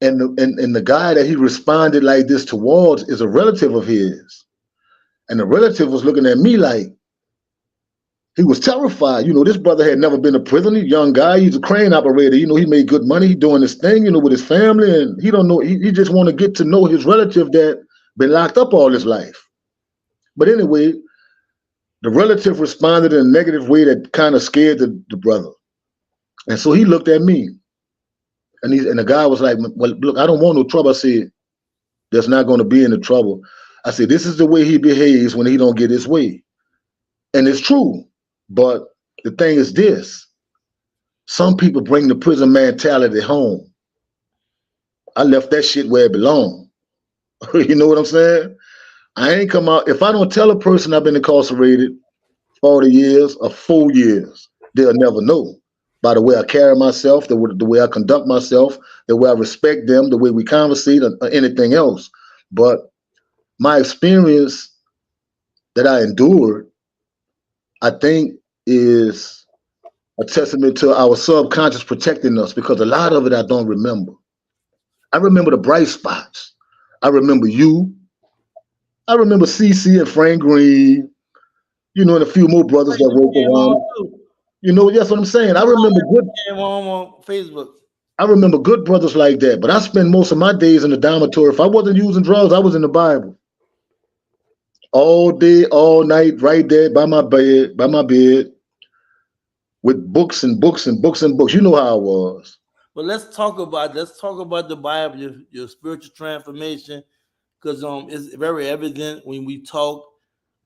And the guy that he responded like this towards is a relative of his. And the relative was looking at me like he was terrified. This brother had never been to prison. He's a young guy. He's a crane operator. He made good money. He doing his thing, with his family. And he don't know. He just want to get to know his relative that been locked up all his life. But anyway, the relative responded in a negative way that kind of scared the brother. And so he looked at me. And the guy was like, well, look, I don't want no trouble. I said, there's not going to be any trouble. I said, this is the way he behaves when he don't get his way. And it's true. But the thing is this. Some people bring the prison mentality home. I left that shit where it belonged. You know what I'm saying? I ain't come out. If I don't tell a person I've been incarcerated 40 years or 4 years, they'll never know. By the way I carry myself, the way I conduct myself, the way I respect them, the way we conversate, or anything else. But my experience that I endured, I think, is a testament to our subconscious protecting us, because a lot of it I don't remember. I remember the bright spots. I remember you. I remember CC and Frank Green, and a few more brothers that work around. That's what I'm saying. Came home on Facebook. I remember good brothers like that, but I spend most of my days in the dormitory. If I wasn't using drugs, I was in the Bible. All day, all night, right there by my bed, with books and books and books and books. You know how I was. But let's talk about the Bible, your spiritual transformation, because it's very evident when we talk.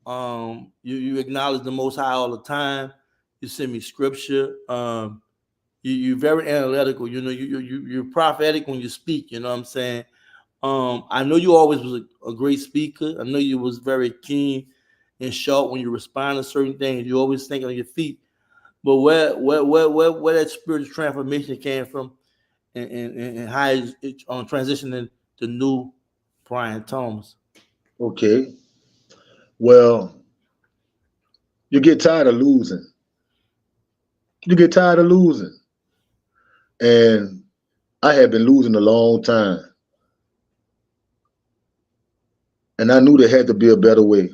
You acknowledge the Most High all the time. You send me scripture. You're very analytical. You're prophetic when you speak. You know what I'm saying? I know you always was a great speaker. I know you was very keen and sharp when you respond to certain things. You always think on your feet. But where that spiritual transformation came from, and how it's transitioning to new Bryant Thomas. Okay. Well, you get tired of losing. You get tired of losing. And I had been losing a long time. And I knew there had to be a better way.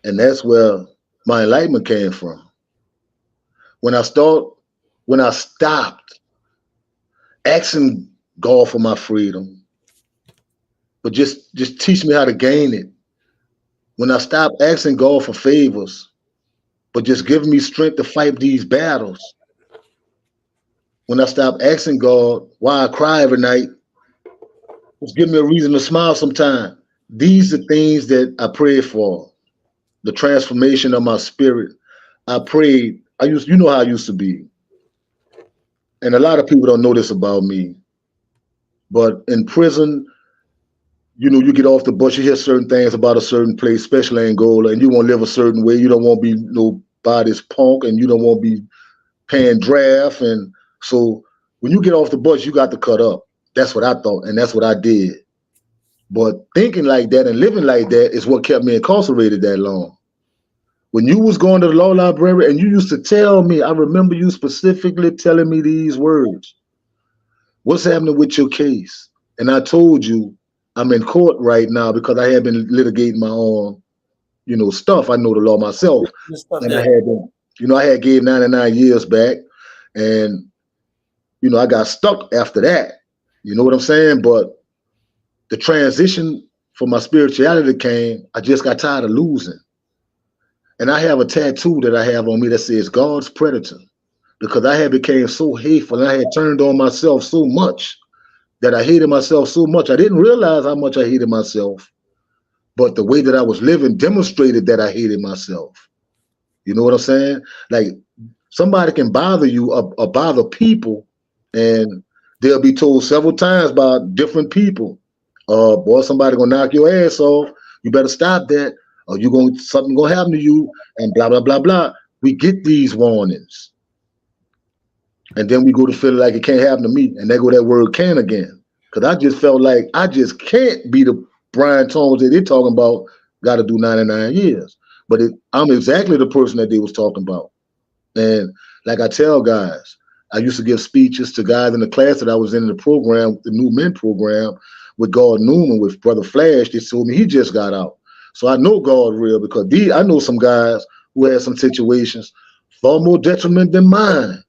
And that's where my enlightenment came from. When I stopped asking God for my freedom, but just teach me how to gain it. When I stopped asking God for favors, but just giving me strength to fight these battles. When I stopped asking God why I cry every night, just give me a reason to smile sometime. These are things that I prayed for. The transformation of my spirit. I prayed. You know how I used to be. And a lot of people don't know this about me. But in prison, you get off the bus, you hear certain things about a certain place, especially Angola, and you want to live a certain way. You don't want to be nobody's punk, and you don't want to be paying draft. And so when you get off the bus, you got to cut up. That's what I thought, and that's what I did. But thinking like that and living like that is what kept me incarcerated that long. When you was going to the law library and you used to tell me, I remember you specifically telling me these words. What's happening with your case? And I told you, I'm in court right now because I had been litigating my own, stuff. I know the law myself. And I had been, I had gave 99 years back, and, I got stuck after that. You know what I'm saying? But the transition for my spirituality came, I just got tired of losing. And I have a tattoo that I have on me that says God's predator. because I had became so hateful and I had turned on myself so much that I hated myself so much. I didn't realize how much I hated myself, but the way that I was living demonstrated that I hated myself. You know what I'm saying? Like somebody can bother you or bother people, and they'll be told several times by different people, boy, somebody gonna knock your ass off. You better stop that, or you gonna something gonna happen to you, and blah blah blah blah. We get these warnings, and then we go to feel like it can't happen to me, and there go that word "can" again. Cause I just felt like I just can't be the Bryant Thomas that they're talking about. Got to do 99 years, but I'm exactly the person that they was talking about. And like I tell guys, I used to give speeches to guys in the class that I was in the program, the New Men program, with God Newman, with Brother Flash. They told me he just got out. So I know God real because I know some guys who had some situations far more detriment than mine,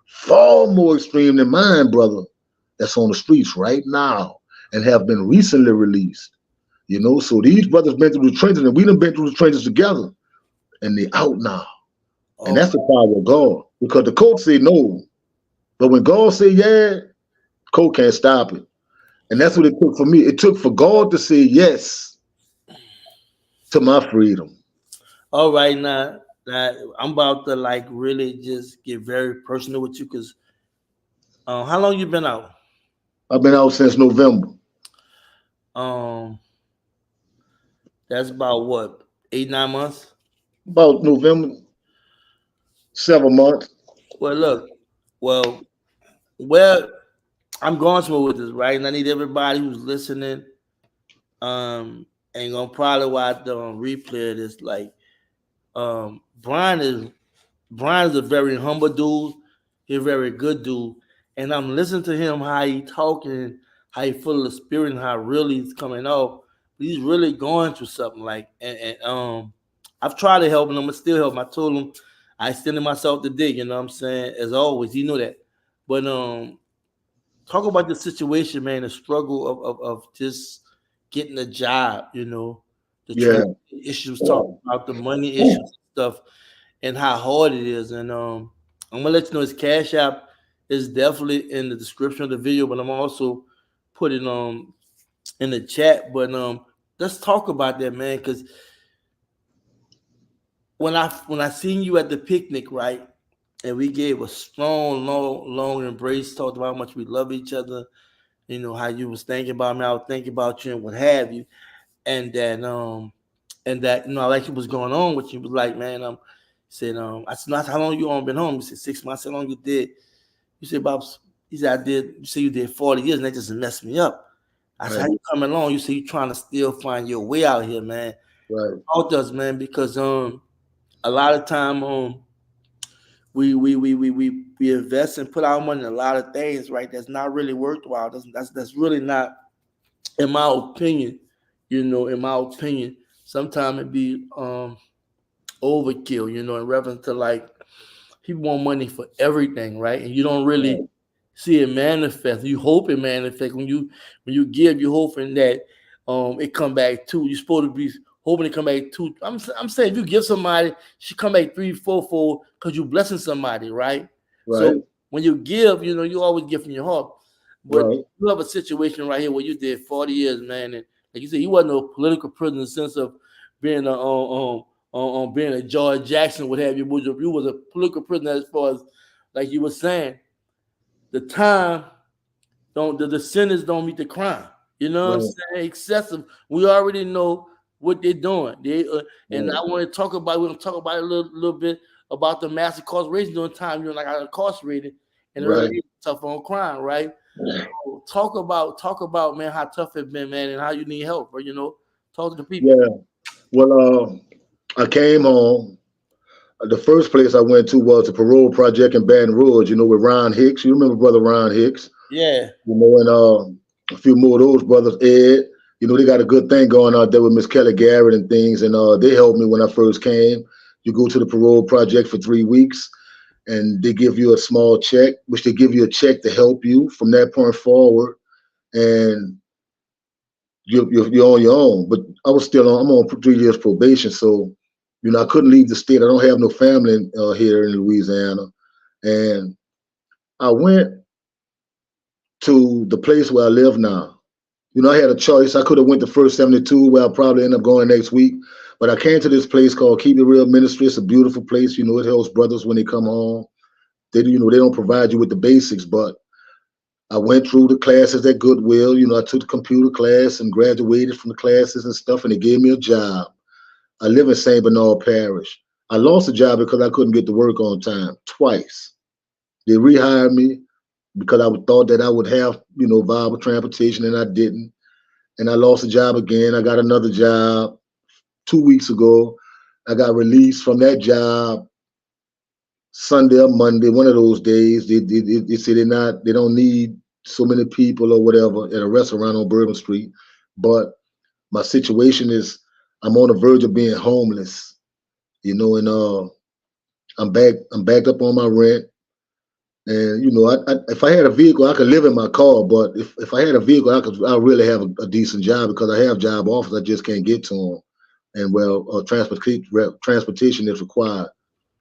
far more extreme than mine, brother, that's on the streets right now and have been recently released. You know, so these brothers been through the trenches and we done been through the trenches together and they out now. And that's the power of God. Because the coach say no. But when God say yeah, coach can't stop it. And that's what it took for me. It took for God to say yes to my freedom. All right, now I'm about to like really just get very personal with you because how long you been out? I've been out since November. Um, that's about what 8 9 months. About November, 7 months. Well, look, well, well, I'm going somewhere with this, right? And I need everybody who's listening, and gonna probably watch the replay of this. Like, Brian is a very humble dude. He's a very good dude, and I'm listening to him how he talking, how he full of the spirit, and how really he's coming off. He's really going through something. Like, and I've tried to help him. I'm still help him. I told him I extended myself today. You know what I'm saying? As always, he knew that. But talk about the situation, man. The struggle of just getting a job. You know, the Yeah. trust issues. Talking about the money issues and stuff and how hard it is. And I'm gonna let you know his cash app is definitely in the description of the video, but I'm also putting in the chat. But let's talk about that, man, because when I seen you at the picnic, right, and we gave a strong, long embrace, talked about how much we love each other, you know, how you was thinking about me, I was thinking about you and what have you, and that you know, like what was going on with you, was like, man, said, I said, how long you on been home? He said 6 months. How long you did? You said about. He said I did. You said you did 40 years, and that just messed me up. I said, Right. how you coming along? You said you trying to still find your way out here, man. Right. All does, man, because a lot of time we invest and put our money in a lot of things, right? That's not really worthwhile. That's really not, in my opinion. You know, in my opinion, sometimes it be overkill. You know, in reference to like people want money for everything, right? And you don't really see it manifest. You hope it manifests when you give. You hoping that it come back too. You're supposed to be hoping to come back too. I'm saying if you give somebody, she come back 3, 4 fold because you blessing somebody, right? Right. So when you give, you know, you always give from your heart. But Right. you have a situation right here where you did 40 years, man, and like you said, he wasn't a political prisoner in the sense of being being a George Jackson, what have you. You was a political prisoner as far as, like you were saying, the time don't the sinners don't meet the crime. You know what I'm Right. saying? Excessive. We already know what they're doing. And Right. I want to talk about. We're gonna talk about a little bit about the mass incarceration during time. You know, like I incarcerated and Right. early tough on crime, right? So talk about man how tough it's been, man, and how you need help, or you know, talk to the people. Yeah. Well, I came home. The first place I went to was the parole project in Baton Rouge, you know, with Ron Hicks. You remember Brother Ron Hicks? Yeah. You know, and a few more of those brothers, Ed. You know, they got a good thing going out there with Miss Kelly Garrett and things. And they helped me when I first came. You go to the parole project for 3 weeks and they give you a small check, which they give you a check to help you from that point forward. And you're on your own. But I'm on 3 years probation. So, you know, I couldn't leave the state. I don't have no family here in Louisiana. And I went to the place where I live now. You know, I had a choice. I could have went to First 72, where I'll probably end up going next week. But I came to this place called Keep It Real Ministry. It's a beautiful place. You know, it helps brothers when they come home. They don't provide you with the basics, but I went through the classes at Goodwill. You know, I took the computer class and graduated from the classes and stuff, and they gave me a job. I live in St. Bernard Parish. I lost the job because I couldn't get to work on time twice. They rehired me because I thought that I would have, you know, viable transportation, and I didn't. And I lost the job again. I got another job 2 weeks ago. I got released from that job Sunday or Monday, one of those days. They say they don't need so many people or whatever at a restaurant on Bourbon Street. But my situation is I'm on the verge of being homeless, you know, and I'm backed up on my rent. And you know, if I had a vehicle, I could live in my car. But if I had a vehicle, I really have a decent job because I have job offers. I just can't get to them, and well, transportation is required.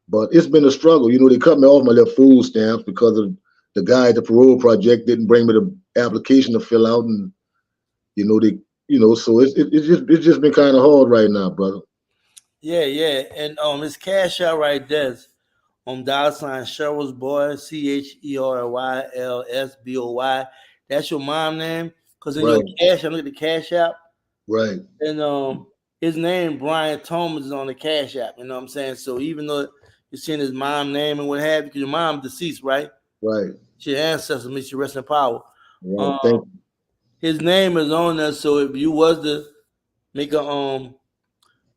But it's been a struggle. You know, they cut me off my little food stamps because of the guy at the parole project didn't bring me the application to fill out, and you know so it's just been kind of hard right now, brother. Yeah, yeah. And it's cash out right there. Dollar sign Cherylsboy, CHERYLSBOY. That's your mom name. Cause in your Right, cash, I look at the cash app, right, and his name Bryant Thomas is on the cash app. You know what I'm saying? So even though you're seeing his mom name and what have you, because your mom deceased, right? right, She ancestors, may she rest in power. right. Um, Thank you. his name is on there. So if you was to make a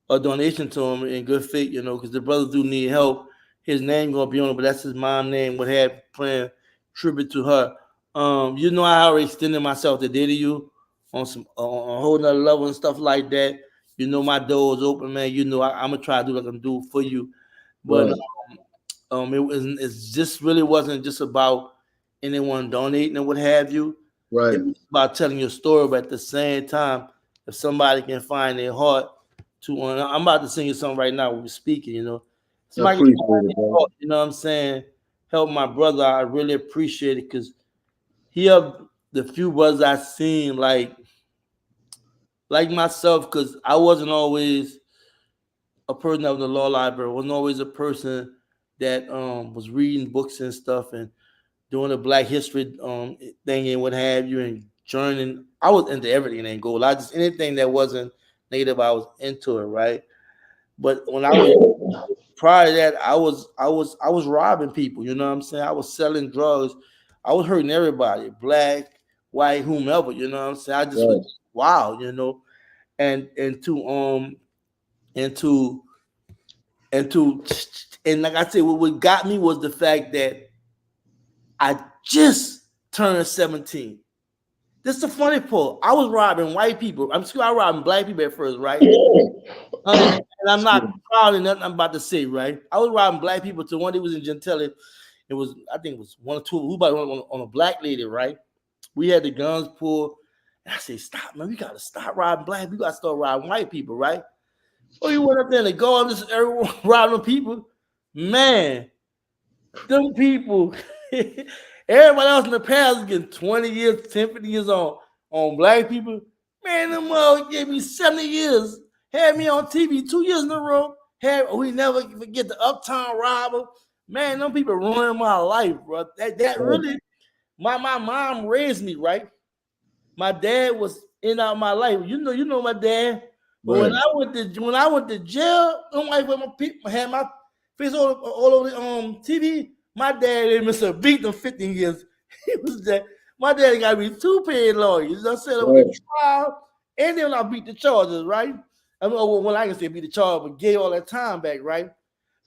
donation to him in good faith, you know, because the brothers do need help. His name gonna be on it, but that's his mom name. Would have playing tribute to her. You know, I already extended myself today to you on some on a whole nother level and stuff like that. You know, my door is open, man. You know, I'm gonna try to do what I can do for you, but Right, it's just really wasn't just about anyone donating and what have you. It right, was about telling your story, but at the same time, if somebody can find their heart to, I'm about to sing you something right now when we're speaking, you know. I Somebody can appreciate find it, their bro. heart, you know what I'm saying? Help my brother. I really appreciate it because he of the few brothers I seen like myself, because I wasn't always a person that was in the law library. I wasn't always a person that was reading books and stuff and doing the Black History thing and what have you, and journeying. I was into everything in Angola. I just anything that wasn't native, I was into it, right? But when I was prior to that, I was robbing people. You know what I'm saying? I was selling drugs. I was hurting everybody, black, white, whomever. You know what I'm saying? I just was Right, wild. You know, and to and to and like I said, what got me was the fact that I just turned 17. This is the funny part. I was robbing white people. I'm still I robbing black people at first, right? And I'm excuse not me. proud of nothing I'm about to say, right? I was robbing black people to one day was in Gentilly. It was, I think it was one or two, who about on a black lady, right? We had the guns pulled. And I said, stop, man. We gotta stop robbing black. We gotta start robbing white people, right? Oh, you went up there and the guard just everyone robbing people. Man, them people, everybody else in the past is getting 20 years, 10, 50 years on black people. Man, them gave me 70 years. Had me on TV 2 years in a row. We never forget the Uptown Robber. Man, them people ruined my life, bro. That Right, really, my mom raised me, right? My dad was in out my life. You know my dad. But when right, I went to jail, I'm like when my people had my face all over the TV. My dad didn't miss a beat in 15 years. He was that. My dad got me two paid lawyers. I said with the right, trial, and then I beat the charges, right? I mean, well, I can say beat the charge, but gave all that time back, right?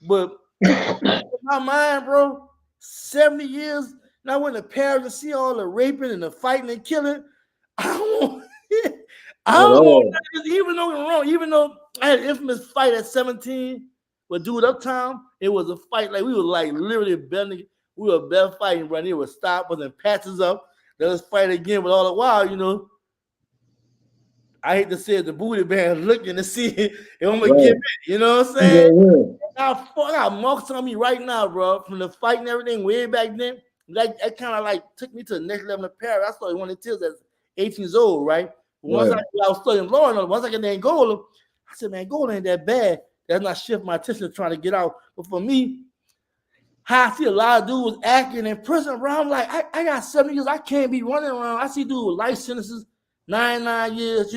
But in my mind, bro, 70 years. And I went to Paris to see all the raping and the fighting and killing. I don't want, I at don't want all. even though it's wrong, even though I had an infamous fight at 17 with dude uptown, it was a fight like we were like literally bending, we were best fighting, bro. They would stop us and patch us up. Let us fight again, but all the while, I hate to say it, the booty band looking to see if I'm gonna Right. give it. You know what I'm You saying? gonna win. I got marks on me right now, bro, from the fight and everything way back then. Like that kind of like took me to the next level of Paris. I started winning tills at 18 years old, right? But once Right. I was studying law, once I got to Angola, I said, man, Angola ain't that bad. That's not shift my attention to trying to get out. But for me, how I see a lot of dudes acting in prison, bro. I'm like, I got 7 years. I can't be running around. I see dudes with life sentences, 9 years,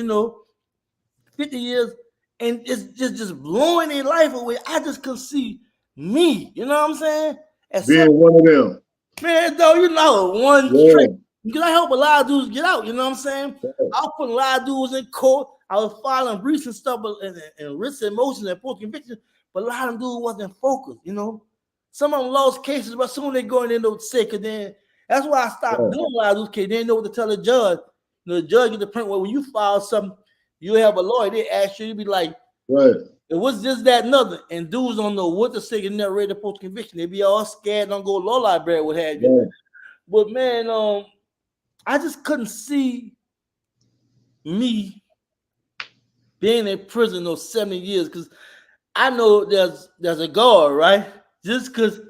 50 years, and it's just blowing their life away. I just could see me, you know what I'm saying? At Being 7, one of them. man, though, one straight, Yeah. because I help a lot of dudes get out, you know what I'm saying? I was putting a lot of dudes in court. I was filing briefs and stuff, and risks and motions and post conviction, but a lot of them dudes wasn't focused, Some of them lost cases, but soon they go in there no sick, and then that's why I stopped doing a lot of those cases. They didn't know what to tell the judge. The judge get the point where when you file something, you have a lawyer, they ask you, be like, right. It was just that another, and dudes don't know what to say and narrate the post conviction. They be all scared, don't go to law library, what have you. Right. But man, I just couldn't see me being in prison those 70 years because I know there's a guard, right? Just because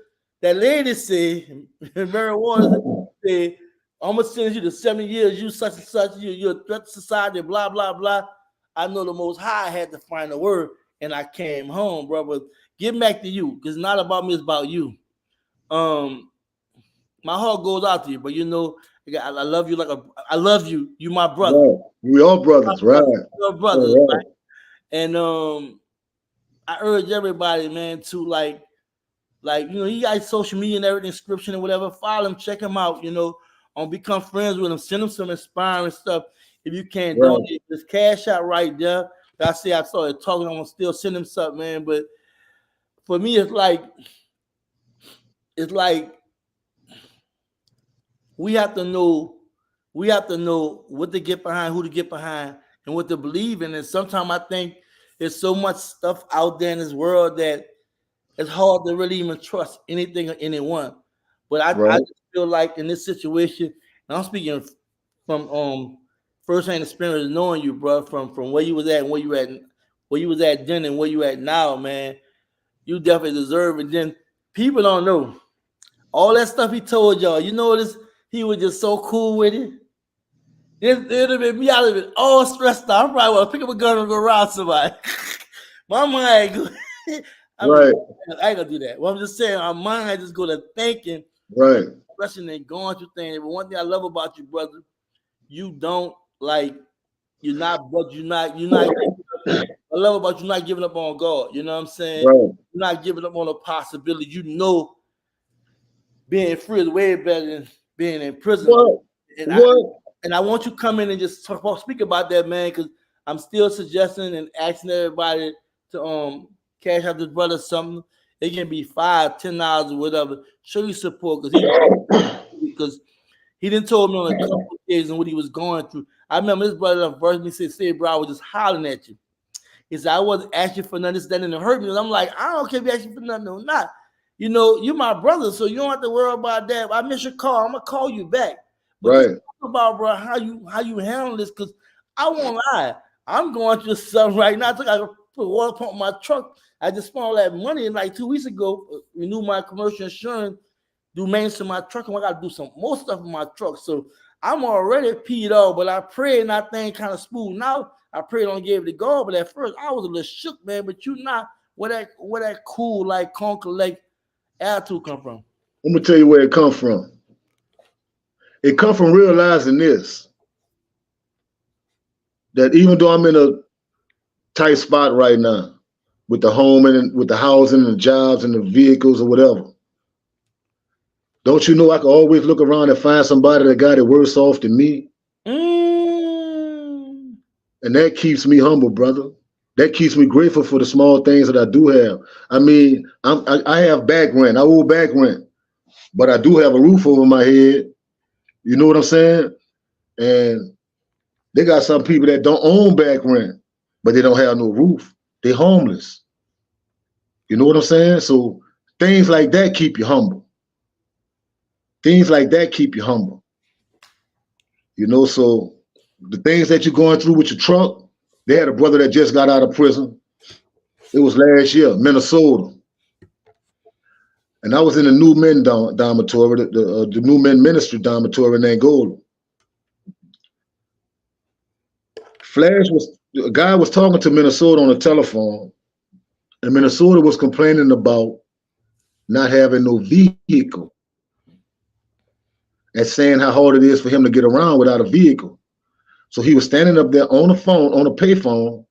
that lady said, Mary Waters said, I'm gonna send you to 70 years, you such and such, you're a threat to society, blah, blah, blah. I know the Most High had to find a word, and I came home, bro. But get back to you, because it's not about me, it's about you. My heart goes out to you, but I love you I love you. You my brother. Right. We all brothers, right? We're brothers, Right. right? And I urge everybody, man, to like you guys social media and everything, description and whatever. Follow him, check him out. Become friends with him. Send him some inspiring stuff. If you can't donate, just cash out right there. I started talking. I'm gonna still send him something, man. But for me, it's like we have to know what to get behind, who to get behind, and what to believe in. And sometimes I think there's so much stuff out there in this world that it's hard to really even trust anything or anyone. But I just feel like in this situation, and I'm speaking from first-hand experience, knowing you, bro, from where you was at and where you was at then and where you at now, man. You definitely deserve it. Then people don't know all that stuff he told y'all. You notice he was just so cool with it. It'd have been me. I'd have been all stressed out. I probably want to pick up a gun and go rob somebody. My mind. I ain't gonna do that. Well, I'm just saying, our mind just go to thinking, expressing and going through things. But one thing I love about you, brother, you're not. I love about you not giving up on God. You know what I'm saying? Right. You're not giving up on a possibility. Being free is way better than being in prison. And I want you to come in and just speak about that, man, because I'm still suggesting and asking everybody to cash out this brother something. It can be $5, $10 or whatever. Show you support because he didn't told me on a couple of occasions what he was going through. I remember this brother first me said, bro, I was just hollering at you. He said, I wasn't asking for nothing, that didn't hurt me. And I'm like, I don't care if you asking for nothing or not. You're my brother, so you don't have to worry about that. I miss your call. I'm gonna call you back. But talk about, bro, how you handle this, because I won't lie. I'm going through something right now. I got to put water pump on my truck. I just spent all that money like 2 weeks ago, renew my commercial insurance, do maintenance to my truck, and I got to do some more stuff in my truck. So I'm already peed off, but I pray and that thing kind of smooth. Now I pray don't give it to God, but at first I was a little shook, man. But you not where that cool, like conquer like attitude come from. I'm gonna tell you where it come from. It come from realizing this, that even though I'm in a tight spot right now with the home and with the housing and the jobs and the vehicles or whatever, don't you know I can always look around and find somebody that got it worse off than me? And that keeps me humble, brother. That keeps me grateful for the small things that I do have. I mean, I have back rent. I owe back rent, but I do have a roof over my head. You know what I'm saying? And they got some people that don't own back rent, but they don't have no roof. They homeless. You know what I'm saying? So things like that keep you humble. Things like that keep you humble. So the things that you're going through with your truck, They had a brother that just got out of prison. It was last year, Minnesota. And I was in the new men dormitory, the new men ministry dormitory in Angola. A guy was talking to Minnesota on the telephone, and Minnesota was complaining about not having no vehicle and saying how hard it is for him to get around without a vehicle. So he was standing up there on the phone, on a payphone,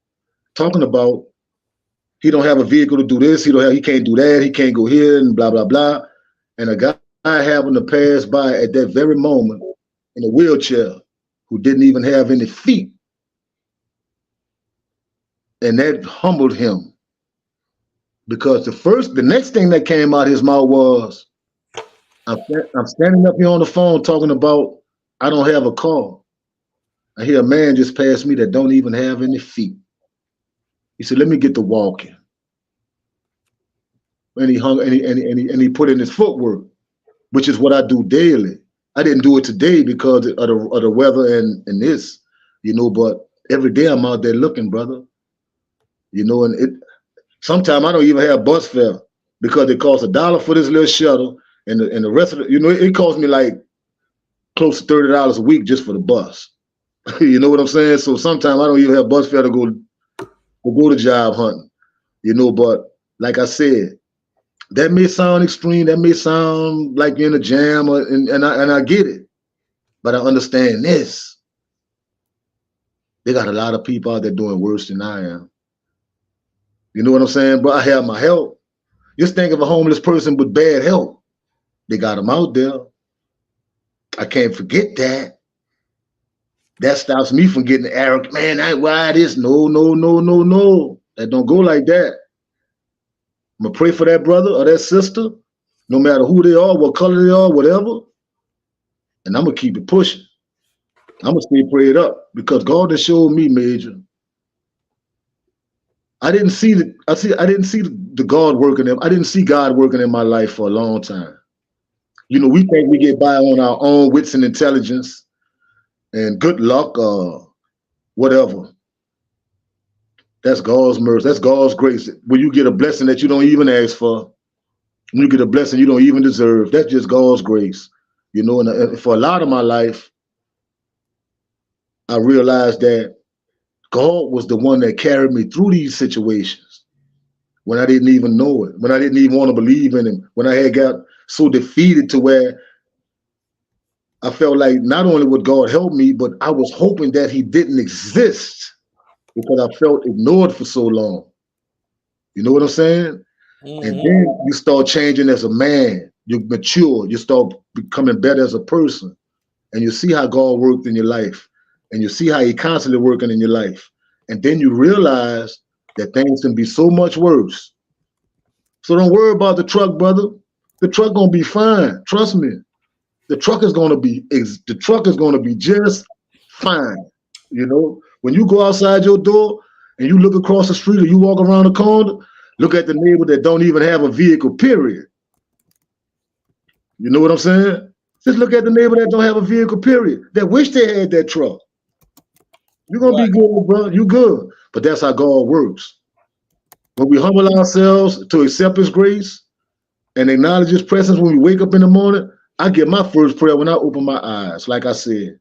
talking about he don't have a vehicle to do this, he can't do that, he can't go here, and blah, blah, blah. And a guy happened to pass by at that very moment in a wheelchair who didn't even have any feet. And that humbled him. Because the next thing that came out of his mouth was, I'm standing up here on the phone talking about I don't have a car. I hear a man just pass me that don't even have any feet. He said, let me get to walking. And he hung and he put in his footwork, which is what I do daily. I didn't do it today because of the weather and this, but every day I'm out there looking, brother. And sometimes I don't even have bus fare because it costs $1 for this little shuttle, and the rest of it, it costs me like close to $30 a week just for the bus. You know what I'm saying? So sometimes I don't even have bus fare to go to job hunting. But like I said, that may sound extreme. That may sound like you're in a jam, and I get it. But I understand this. They got a lot of people out there doing worse than I am. You know what I'm saying? But I have my help. Just think of a homeless person with bad health. They got them out there. I can't forget that. That stops me from getting arrogant. Man, why this? No. That don't go like that. I'm going to pray for that brother or that sister, no matter who they are, what color they are, whatever. And I'm going to keep it pushing. I'm going to stay prayed up because God has showed me, Major. I didn't see the God working in. I didn't see God working in my life for a long time. We think we get by on our own wits and intelligence and good luck or whatever. That's God's mercy. That's God's grace. When you get a blessing that you don't even ask for, when you get a blessing you don't even deserve, that's just God's grace. And for a lot of my life, I realized that God was the one that carried me through these situations when I didn't even know it, when I didn't even want to believe in him, when I had got so defeated to where I felt like not only would God help me, but I was hoping that he didn't exist because I felt ignored for so long. You know what I'm saying? Mm-hmm. And then you start changing as a man. You mature. You start becoming better as a person. And you see how God worked in your life. And you see how he constantly working in your life. And then you realize that things can be so much worse. So don't worry about the truck, brother. The truck gonna be fine. Trust me. The truck is gonna be just fine. When you go outside your door and you look across the street or you walk around the corner, look at the neighbor that don't even have a vehicle, period. You know what I'm saying? Just look at the neighbor that don't have a vehicle, period, that wish they had that truck. You're going to be good, bro. You good. But that's how God works. When we humble ourselves to accept his grace and acknowledge his presence when we wake up in the morning, I get my first prayer when I open my eyes, like I said.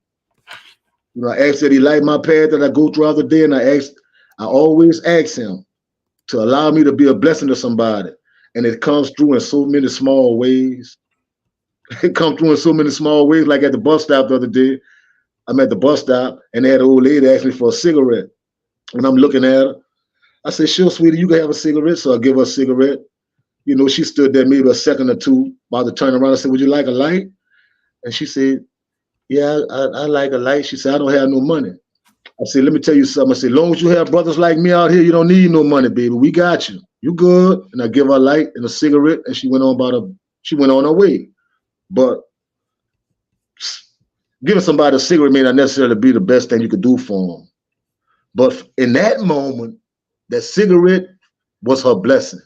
I ask that he light my path that I go throughout the day, and I always ask him to allow me to be a blessing to somebody. And it comes through in so many small ways. It comes through in so many small ways, like at the bus stop the other day. I'm at the bus stop, and they had an old lady ask me for a cigarette. And I'm looking at her. I said, sure, sweetie, you can have a cigarette. So I give her a cigarette. She stood there maybe a second or two, about to turn around. I said, would you like a light? And she said, yeah, I like a light. She said, I don't have no money. I said, let me tell you something. I said, as long as you have brothers like me out here, you don't need no money, baby. We got you. You good. And I give her a light and a cigarette, and she went on her way. But giving somebody a cigarette may not necessarily be the best thing you could do for them. But in that moment, that cigarette was her blessing,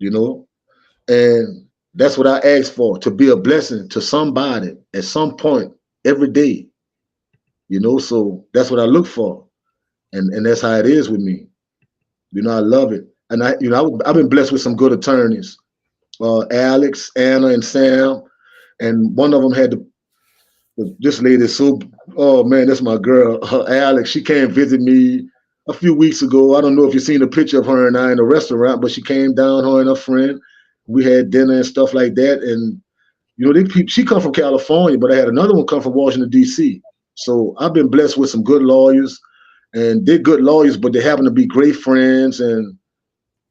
and that's what I asked for, to be a blessing to somebody at some point every day, so that's what I look for. and that's how it is with me. I love it, and I've been blessed with some good attorneys, Alex, Anna, and Sam, and one of them had this lady. So, oh man, that's my girl, Alex. She came visit me a few weeks ago. I don't know if you've seen a picture of her and I in a restaurant, but she came down, her and her friend. We had dinner and stuff like that, and she come from California, but I had another one come from Washington D.C. So I've been blessed with some good lawyers, and they're good lawyers, but they happen to be great friends. And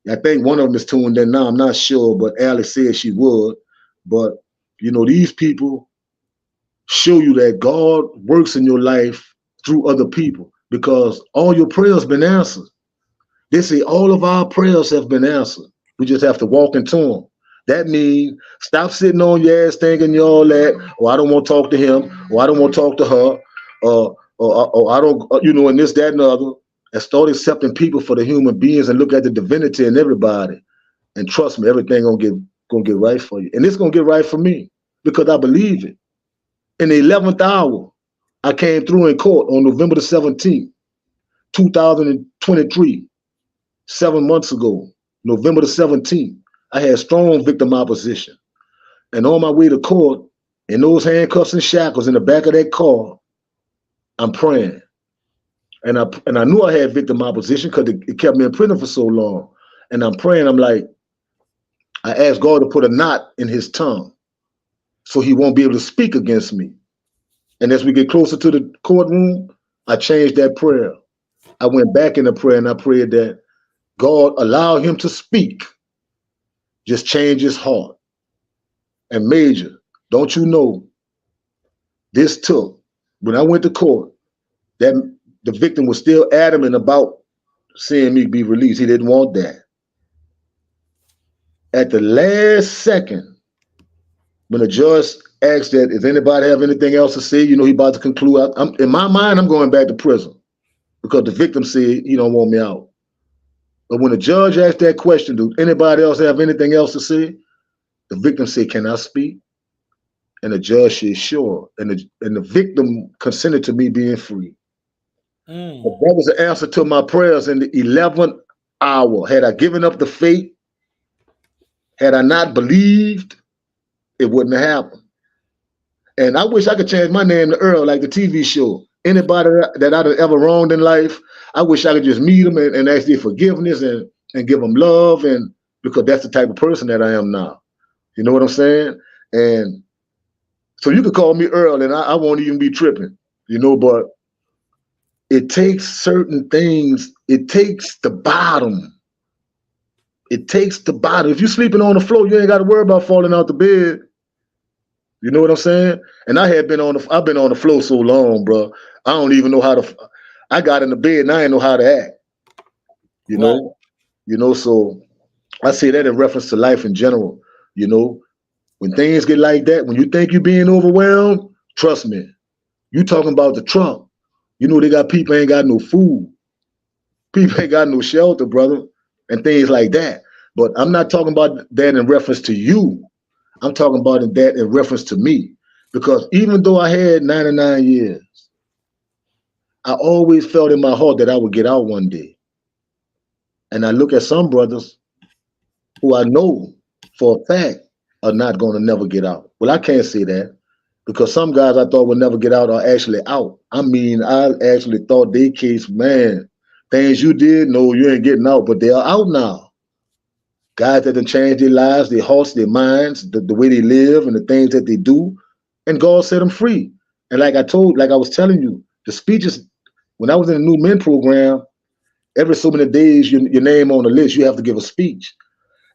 I think one of them is tuned in now. I'm not sure, but Alex said she would. But these people show you that God works in your life through other people because all your prayers been answered. They say all of our prayers have been answered. We just have to walk into them. That means stop sitting on your ass thinking you're all that, or I don't want to talk to him, or I don't want to talk to her, or I don't, and this, that, and the other, and start accepting people for the human beings and look at the divinity in everybody. And trust me, everything gonna get right for you, and it's gonna get right for me because I believe it. In the 11th hour, I came through in court on November the 17th, 2023, 7 months ago, November the 17th. I had strong victim opposition. And on my way to court, in those handcuffs and shackles in the back of that car, I'm praying. And I knew I had victim opposition because it kept me in prison for so long. And I'm praying, I'm like, I asked God to put a knot in his tongue so he won't be able to speak against me. And as we get closer to the courtroom, I changed that prayer. I went back in the prayer and I prayed that God allow him to speak. Just change his heart. And Major, don't you know, this took, when I went to court, that the victim was still adamant about seeing me be released. He didn't want that. At the last second, when the judge asked that, if anybody have anything else to say, he about to conclude. In my mind, I'm going back to prison because the victim said he don't want me out. But when the judge asked that question, do anybody else have anything else to say? The victim said, can I speak? And the judge said, sure. And the victim consented to me being free. But that was the answer to my prayers in the 11th hour. Had I given up the faith, had I not believed, it wouldn't have happened. And I wish I could change my name to Earl, like the TV show. Anybody that I'd ever wronged in life, I wish I could just meet them and ask their forgiveness and give them love, and because that's the type of person that I am now. You know what I'm saying? And so you could call me Earl, and I won't even be tripping, but it takes certain things. It takes the bottom. It takes the bottom. If you're sleeping on the floor, you ain't got to worry about falling out the bed. You know what I'm saying? And I've been on the floor so long, bro. I don't even know how to. I got in the bed and I didn't know how to act. So I say that in reference to life in general. When things get like that, when you think you're being overwhelmed, trust me. You talking about the Trump. They got people ain't got no food. People ain't got no shelter, brother, and things like that. But I'm not talking about that in reference to you. I'm talking about that in reference to me. Because even though I had 99 years, I always felt in my heart that I would get out one day. And I look at some brothers who I know for a fact are not going to never get out. Well, I can't say that because some guys I thought would never get out are actually out. I mean, I actually thought their case, man, things you did, no, you ain't getting out, but they are out now. Guys that have changed their lives, their hearts, their minds, the way they live and the things that they do, and God set them free. And like I was telling you, the speeches, when I was in the New Men program, every so many days, your name on the list, you have to give a speech.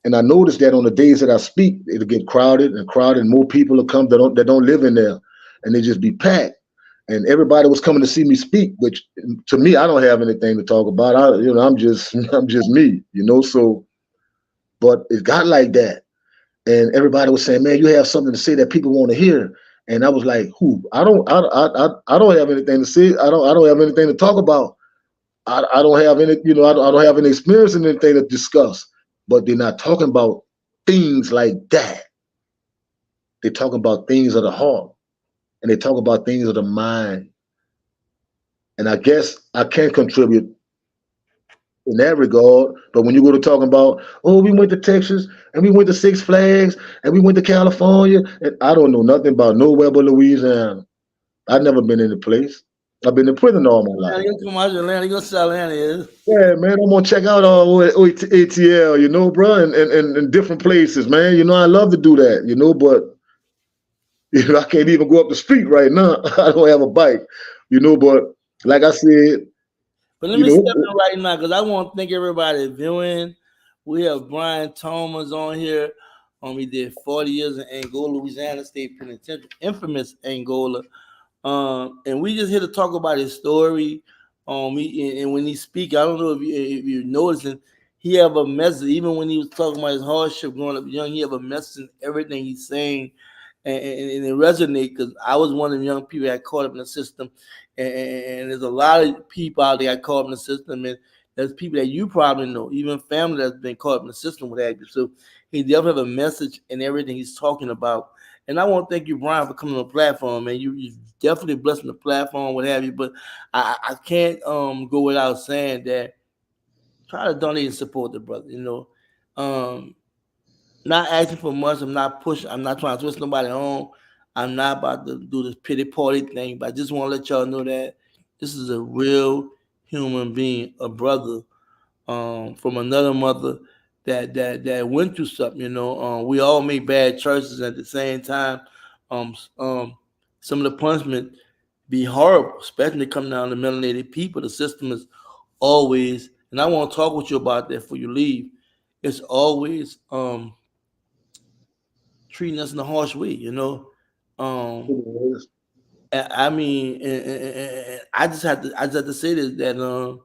And I noticed that on the days that I speak, it'll get crowded, and more people will come that don't live in there, and they just be packed. And everybody was coming to see me speak, which to me, I don't have anything to talk about. I'm just me, So, but it got like that, and everybody was saying, "Man, you have something to say that people want to hear." And I was like, "Who? I don't have anything to say. I don't have anything to talk about. I don't have any, I don't have any experience in anything to discuss." But they're not talking about things like that. They're talking about things of the heart, and they talk about things of the mind. And I guess I can contribute in that regard. But when you go to talking about, oh, we went to Texas and we went to Six Flags and we went to California, and I don't know nothing about nowhere but Louisiana. I've never been in the place. I've been in prison all my Atlanta, life. you come out to Atlanta, you gonna see how Atlanta is. Yeah, man, I'm gonna check out all ATL, bro, and different places, man. I love to do that, but I can't even go up the street right now. I don't have a bike, but like I said, But let you me step know, in right now because I want to thank everybody viewing. We have Bryant Thomas on here. He did 40 years in Angola, Louisiana State Penitentiary, infamous Angola. And we just here to talk about his story. And when he speak, I don't know if you're noticing, he have a message. Even when he was talking about his hardship growing up young, he have a message in everything he's saying, and it resonate because I was one of the young people that caught up in the system, and there's a lot of people out there that caught up in the system, and there's people that you probably know, even family that's been caught up in the system with that. So he definitely have a message in everything he's talking about. And I want to thank you, Brian, for coming on the platform, man. You definitely blessing the platform, what have you. But I can't go without saying that try to donate and support the brother. Not asking for much. I'm not pushing. I'm not trying to twist nobody home. I'm not about to do this pity party thing. But I just want to let y'all know that this is a real human being, a brother from another mother that went through something. We all make bad choices at the same time. Some of the punishment be horrible, especially coming down to melanated people. The system is always, and I want to talk with you about that before you leave. It's always treating us in a harsh way. Um, I mean, and I just have to say this that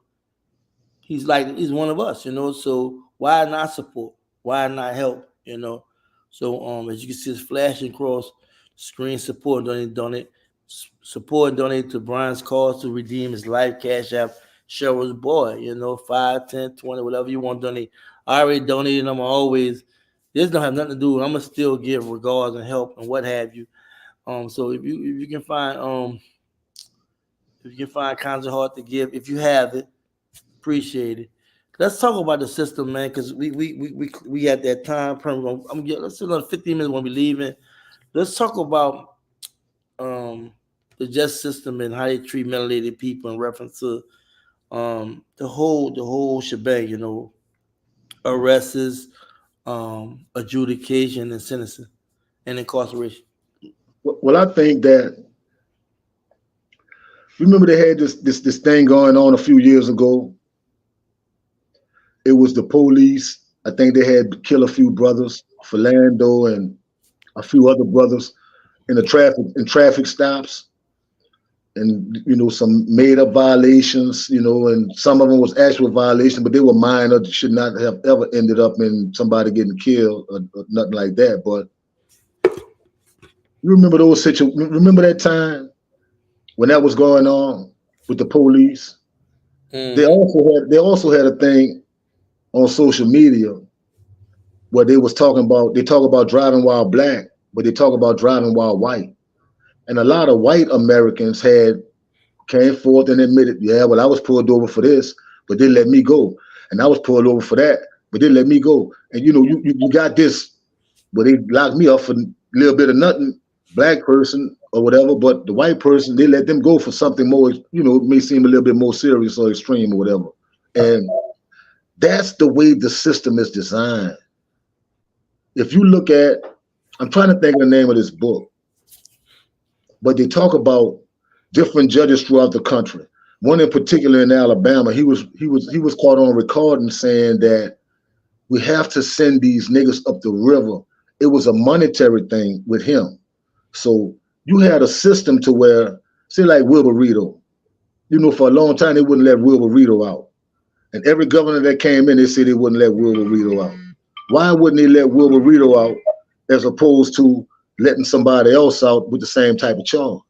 he's one of us, So why not support? Why not help? So as you can see, it's flashing across screen. Support, support and donate to Brian's cause to redeem his life. Cash app Cherylsboy. 5, 10, 20, whatever you want to donate. I already donated. I'm always. This don't have nothing to do with. I'm gonna still give regards and help and what have you. So if you can find kinds of heart to give, if you have it, appreciate it. Let's talk about the system, man, because we at that time. Let's say another 15 minutes when we leaving. Let's talk about um, the justice system and how they treat melanated people in reference to the whole shebang. Arrests, adjudication, and sentencing, and incarceration. well, I think that remember they had this thing going on a few years ago. It was the police. I think they had killed a few brothers, Philando and a few other brothers in the traffic stops, and some made up violations, and some of them was actual violations, but they were minor. Should not have ever ended up in somebody getting killed or nothing like that. But you remember those situations? Remember that time when that was going on with the police? Mm-hmm. They also had a thing on social media where they talk about driving while black, but they talk about driving while white. And a lot of white Americans came forth and admitted, yeah, well, I was pulled over for this, but they let me go. And I was pulled over for that, but they let me go. And you got this, but they locked me up for a little bit of nothing, black person or whatever, but the white person, they let them go for something more, it may seem a little bit more serious or extreme or whatever. And that's the way the system is designed. If you look at, I'm trying to think of the name of this book, but they talk about different judges throughout the country. One in particular in Alabama, he was caught on recording saying that we have to send these niggas up the river. It was a monetary thing with him. So you had a system to where, say like Wilburito, for a long time they wouldn't let Wilburito out. And every governor that came in, they said they wouldn't let Wilburito out. Why wouldn't they let Wilburito out as opposed to letting somebody else out with the same type of charge?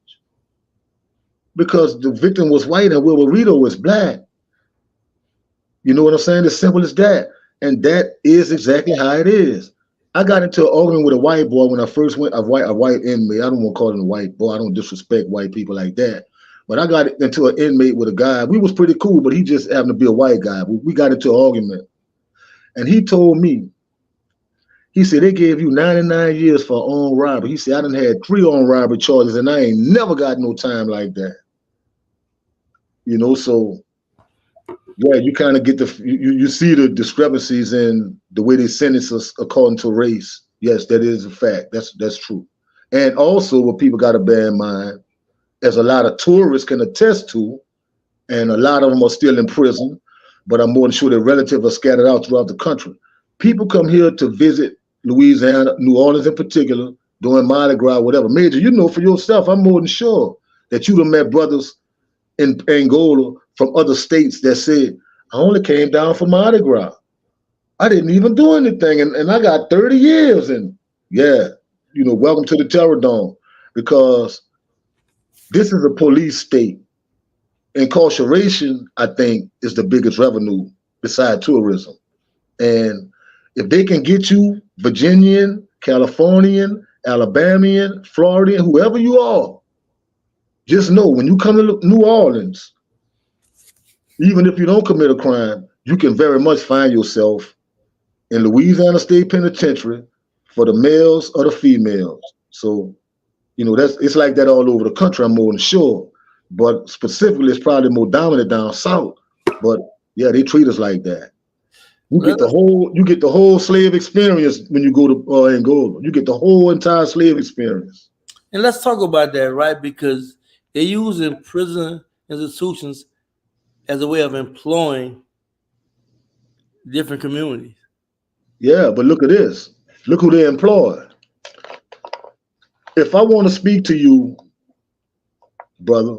Because the victim was white and Wilburito was black. You know what I'm saying? As simple as that. And that is exactly how it is. I got into an argument with a white boy when I first went, a white inmate. I don't want to call him a white boy. I don't disrespect white people like that. But I got into an inmate with a guy. We was pretty cool, but he just happened to be a white guy. We got into an argument. And he told me, he said, they gave you 99 years for armed robbery. He said, I done had 3 armed robbery charges and I ain't never got no time like that. You know, so yeah, you kind of get you see the discrepancies in the way they sentence us according to race. Yes, that is a fact. That's true. And also what people got to bear in mind, as a lot of tourists can attest to, and a lot of them are still in prison, but I'm more than sure their relatives are scattered out throughout the country. People come here to visit Louisiana, New Orleans in particular, doing Mardi Gras, whatever. Major, you know for yourself, I'm more than sure that you'd have met brothers in Angola from other states that said, I only came down for Mardi Gras. I didn't even do anything, and I got 30 years. And yeah, you know, welcome to the Terror Dome, because this is a police state. Incarceration, I think, is the biggest revenue beside tourism. And if they can get you Virginian, Californian, Alabamian, Floridian, whoever you are, just know when you come to New Orleans, even if you don't commit a crime, you can very much find yourself in Louisiana State Penitentiary for the males or the females. So, you know, it's like that all over the country, I'm more than sure. But specifically, it's probably more dominant down south. But yeah, they treat us like that. You get the whole slave experience when you go to Angola. You get the whole entire slave experience. And let's talk about that, right? Because they're using prison institutions as a way of employing different communities. Yeah, but look at this. Look who they employ. If I want to speak to you, brother,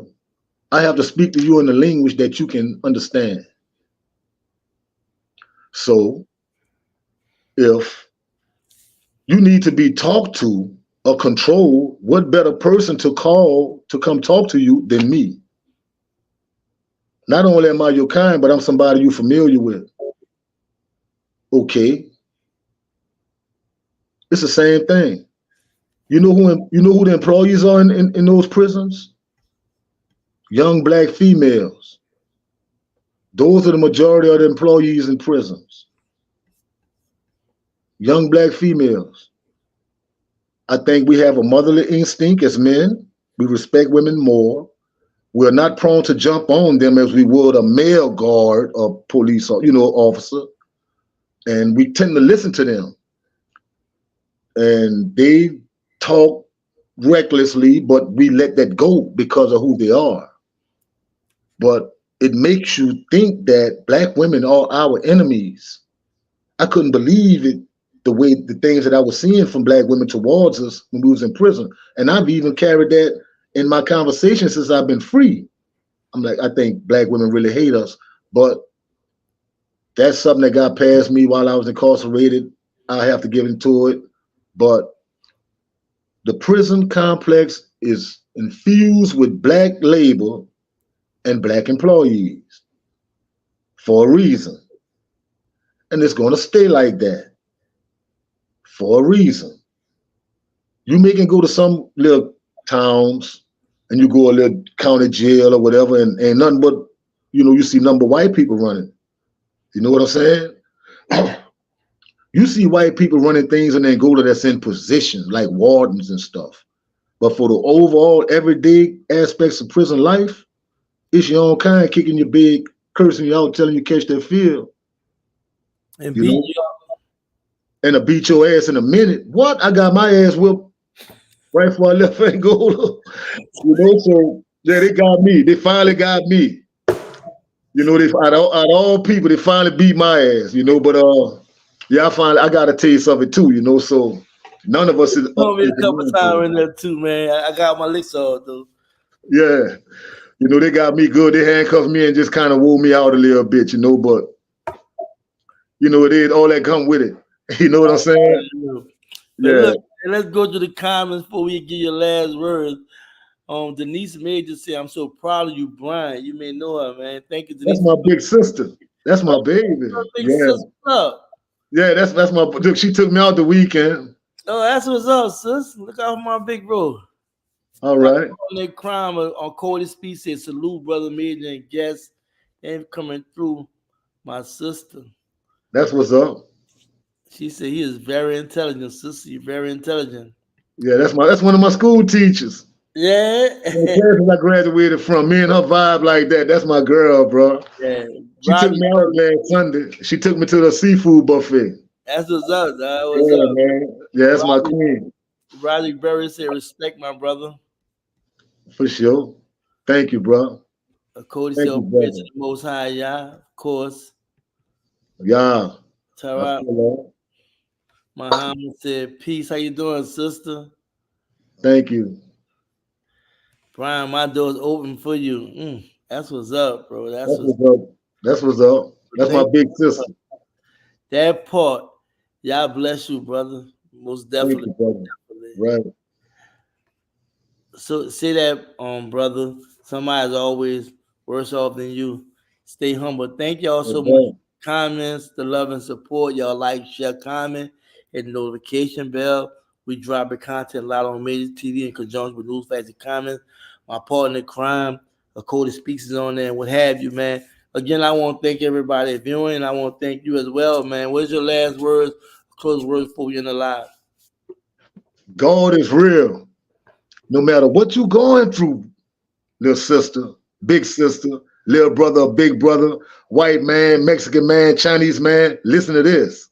I have to speak to you in the language that you can understand. So if you need to be talked to or controlled, what better person to call to come talk to you than me? Not only am I your kind, but I'm somebody you're familiar with. Okay. It's the same thing. You know who the employees are in those prisons? Young black females. Those are the majority of the employees in prisons. Young black females. I think we have a motherly instinct as men. We respect women more. We're not prone to jump on them as we would a male guard or police or, officer. And we tend to listen to them. And they talk recklessly, but we let that go because of who they are. But it makes you think that black women are our enemies. I couldn't believe it, the things that I was seeing from black women towards us when we was in prison. And I've even carried that in my conversation since I've been free. I'm like, I think black women really hate us. But that's something that got past me while I was incarcerated. I have to get into it. But the prison complex is infused with black labor and black employees for a reason. And it's going to stay like that for a reason. You may can go to some little towns and you go a little county jail or whatever, and ain't nothing but, you see nothing but white people running. You know what I'm saying? You see white people running things in Angola that's in position, like wardens and stuff. But for the overall everyday aspects of prison life, it's your own kind kicking your big, cursing you out, telling you catch that field. And beat you up. And to beat your ass in a minute. What? I got my ass whipped right before I left Angola. So yeah, they got me. They finally got me. They out of all people, they finally beat my ass, but yeah, I got a taste of it too, so none of us is told me a couple times in there too, man. I got my licks off though. Yeah. They got me good. They handcuffed me and just kind of wore me out a little bit, but it ain't all that come with it. You know what I'm saying? Yeah. Look, let's go to the comments before we give your last words. Denise Major said, "I'm so proud of you, Bryant. You may know her, man. Thank you, Denise." That's my big sister. That's my baby. Yeah, that's my. Look, she took me out the weekend. Oh, that's what's up, sis. Look out for my big bro. All right. On that crime on Cody Speed said, salute, brother Major and guests. And coming through, my sister. That's what's up. She said he is very intelligent, sister. You're very intelligent. Yeah, that's one of my school teachers. The Yeah. classes I graduated from, me and her vibe like that. That's my girl, bro. Yeah. She took Robbie me out Berry. last Sunday. She took me to the seafood buffet. That's what's up, dog. What's Yeah, up? man. Yeah, that's my Robbie, queen. Robbie Berry said, respect my brother. For sure. Thank you, bro. Cody said, Thank "Oh, you, praise to brother. the Most High, Yah." Of course. Yeah. I Tara feel Muhammad said, peace. How you doing, sister? that. Thank you. Brian, my door's open for you. That's what's up, bro. That's That's what's what's up. That's what's up. up. That's my Thank big you. sister. That part. Y'all bless you, brother. Most Thank definitely. you, brother. Definitely. Right. So say that, brother. Somebody's always worse off than you. Stay humble. Thank y'all That's so much. right. Comments, the love and support. Y'all like, share, comment, hit the notification bell. We drop the content live on Major TV in conjunction with News Facts and Comments. My partner in crime, Cody Speaks is on there and what have you, man. Again, I want to thank everybody viewing. I want to thank you as well, man. What's your last words, close words before we end the live? God is real. No matter what you're going through, little sister, little brother, big brother, white man, Mexican man, Chinese man, listen to this.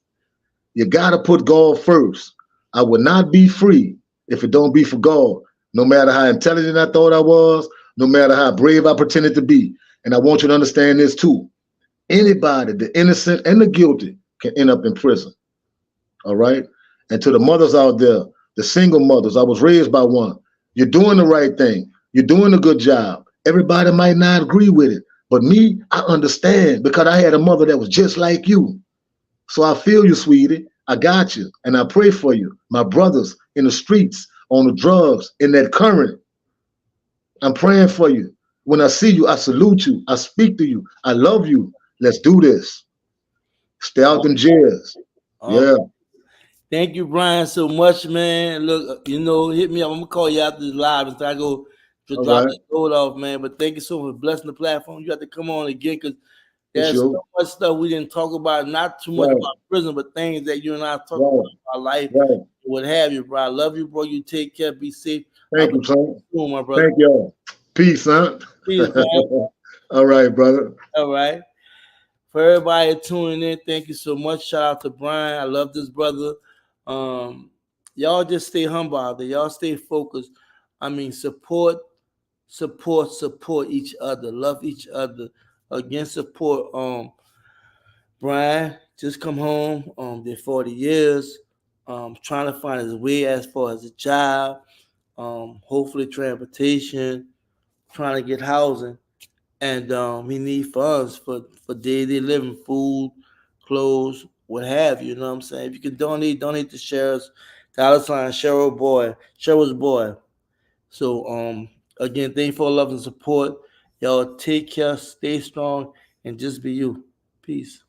You gotta put God first. I would not be free if it don't be for God. No matter how intelligent I thought I was, no matter how brave I pretended to be. And I want you to understand this too. Anybody, the innocent and the guilty, can end up in prison. All right. And to the mothers out there, the single mothers, I was raised by one. You're doing the right thing. You're doing a good job. Everybody might not agree with it, but me, I understand because I had a mother that was just like you. So I feel you, sweetie. I got you. And I pray for you. My brothers in the streets, on the drugs, in that current, I'm praying for you. When I see you, I salute you. I speak to you. I love you. Let's do this. Stay out them jails. Um, Yeah. Thank you, Brian, so much, man. Look, hit me up. I'm gonna call you after this live and I go to All drop right. that load off, man. But thank you so much for blessing the platform. You have to come on again because For there's sure. so much stuff we didn't talk about. Not too much Right. about prison, but things that you and I talk about Right. our life, Right. what have you, bro. I love you, bro. You take care, be safe. I'll Thank be you, son. soon, my brother. Thank y'all. Peace, huh? Peace, man. All right, brother. All right. For everybody tuning in, thank you so much. Shout out to Brian. I love this brother. Um, y'all just stay humble out there. Y'all stay focused. I mean, support each other. Love each other. Again, support. Brian just come home. Did 40 years. Trying to find his way as far as a job. Hopefully transportation. Trying to get housing and he need funds for daily living, food, clothes, what have you. You know what I'm saying? If you can donate to Cheryl's $ Cherylsboy. So again, thank you for love and support. Y'all take care, stay strong, and just be you. Peace.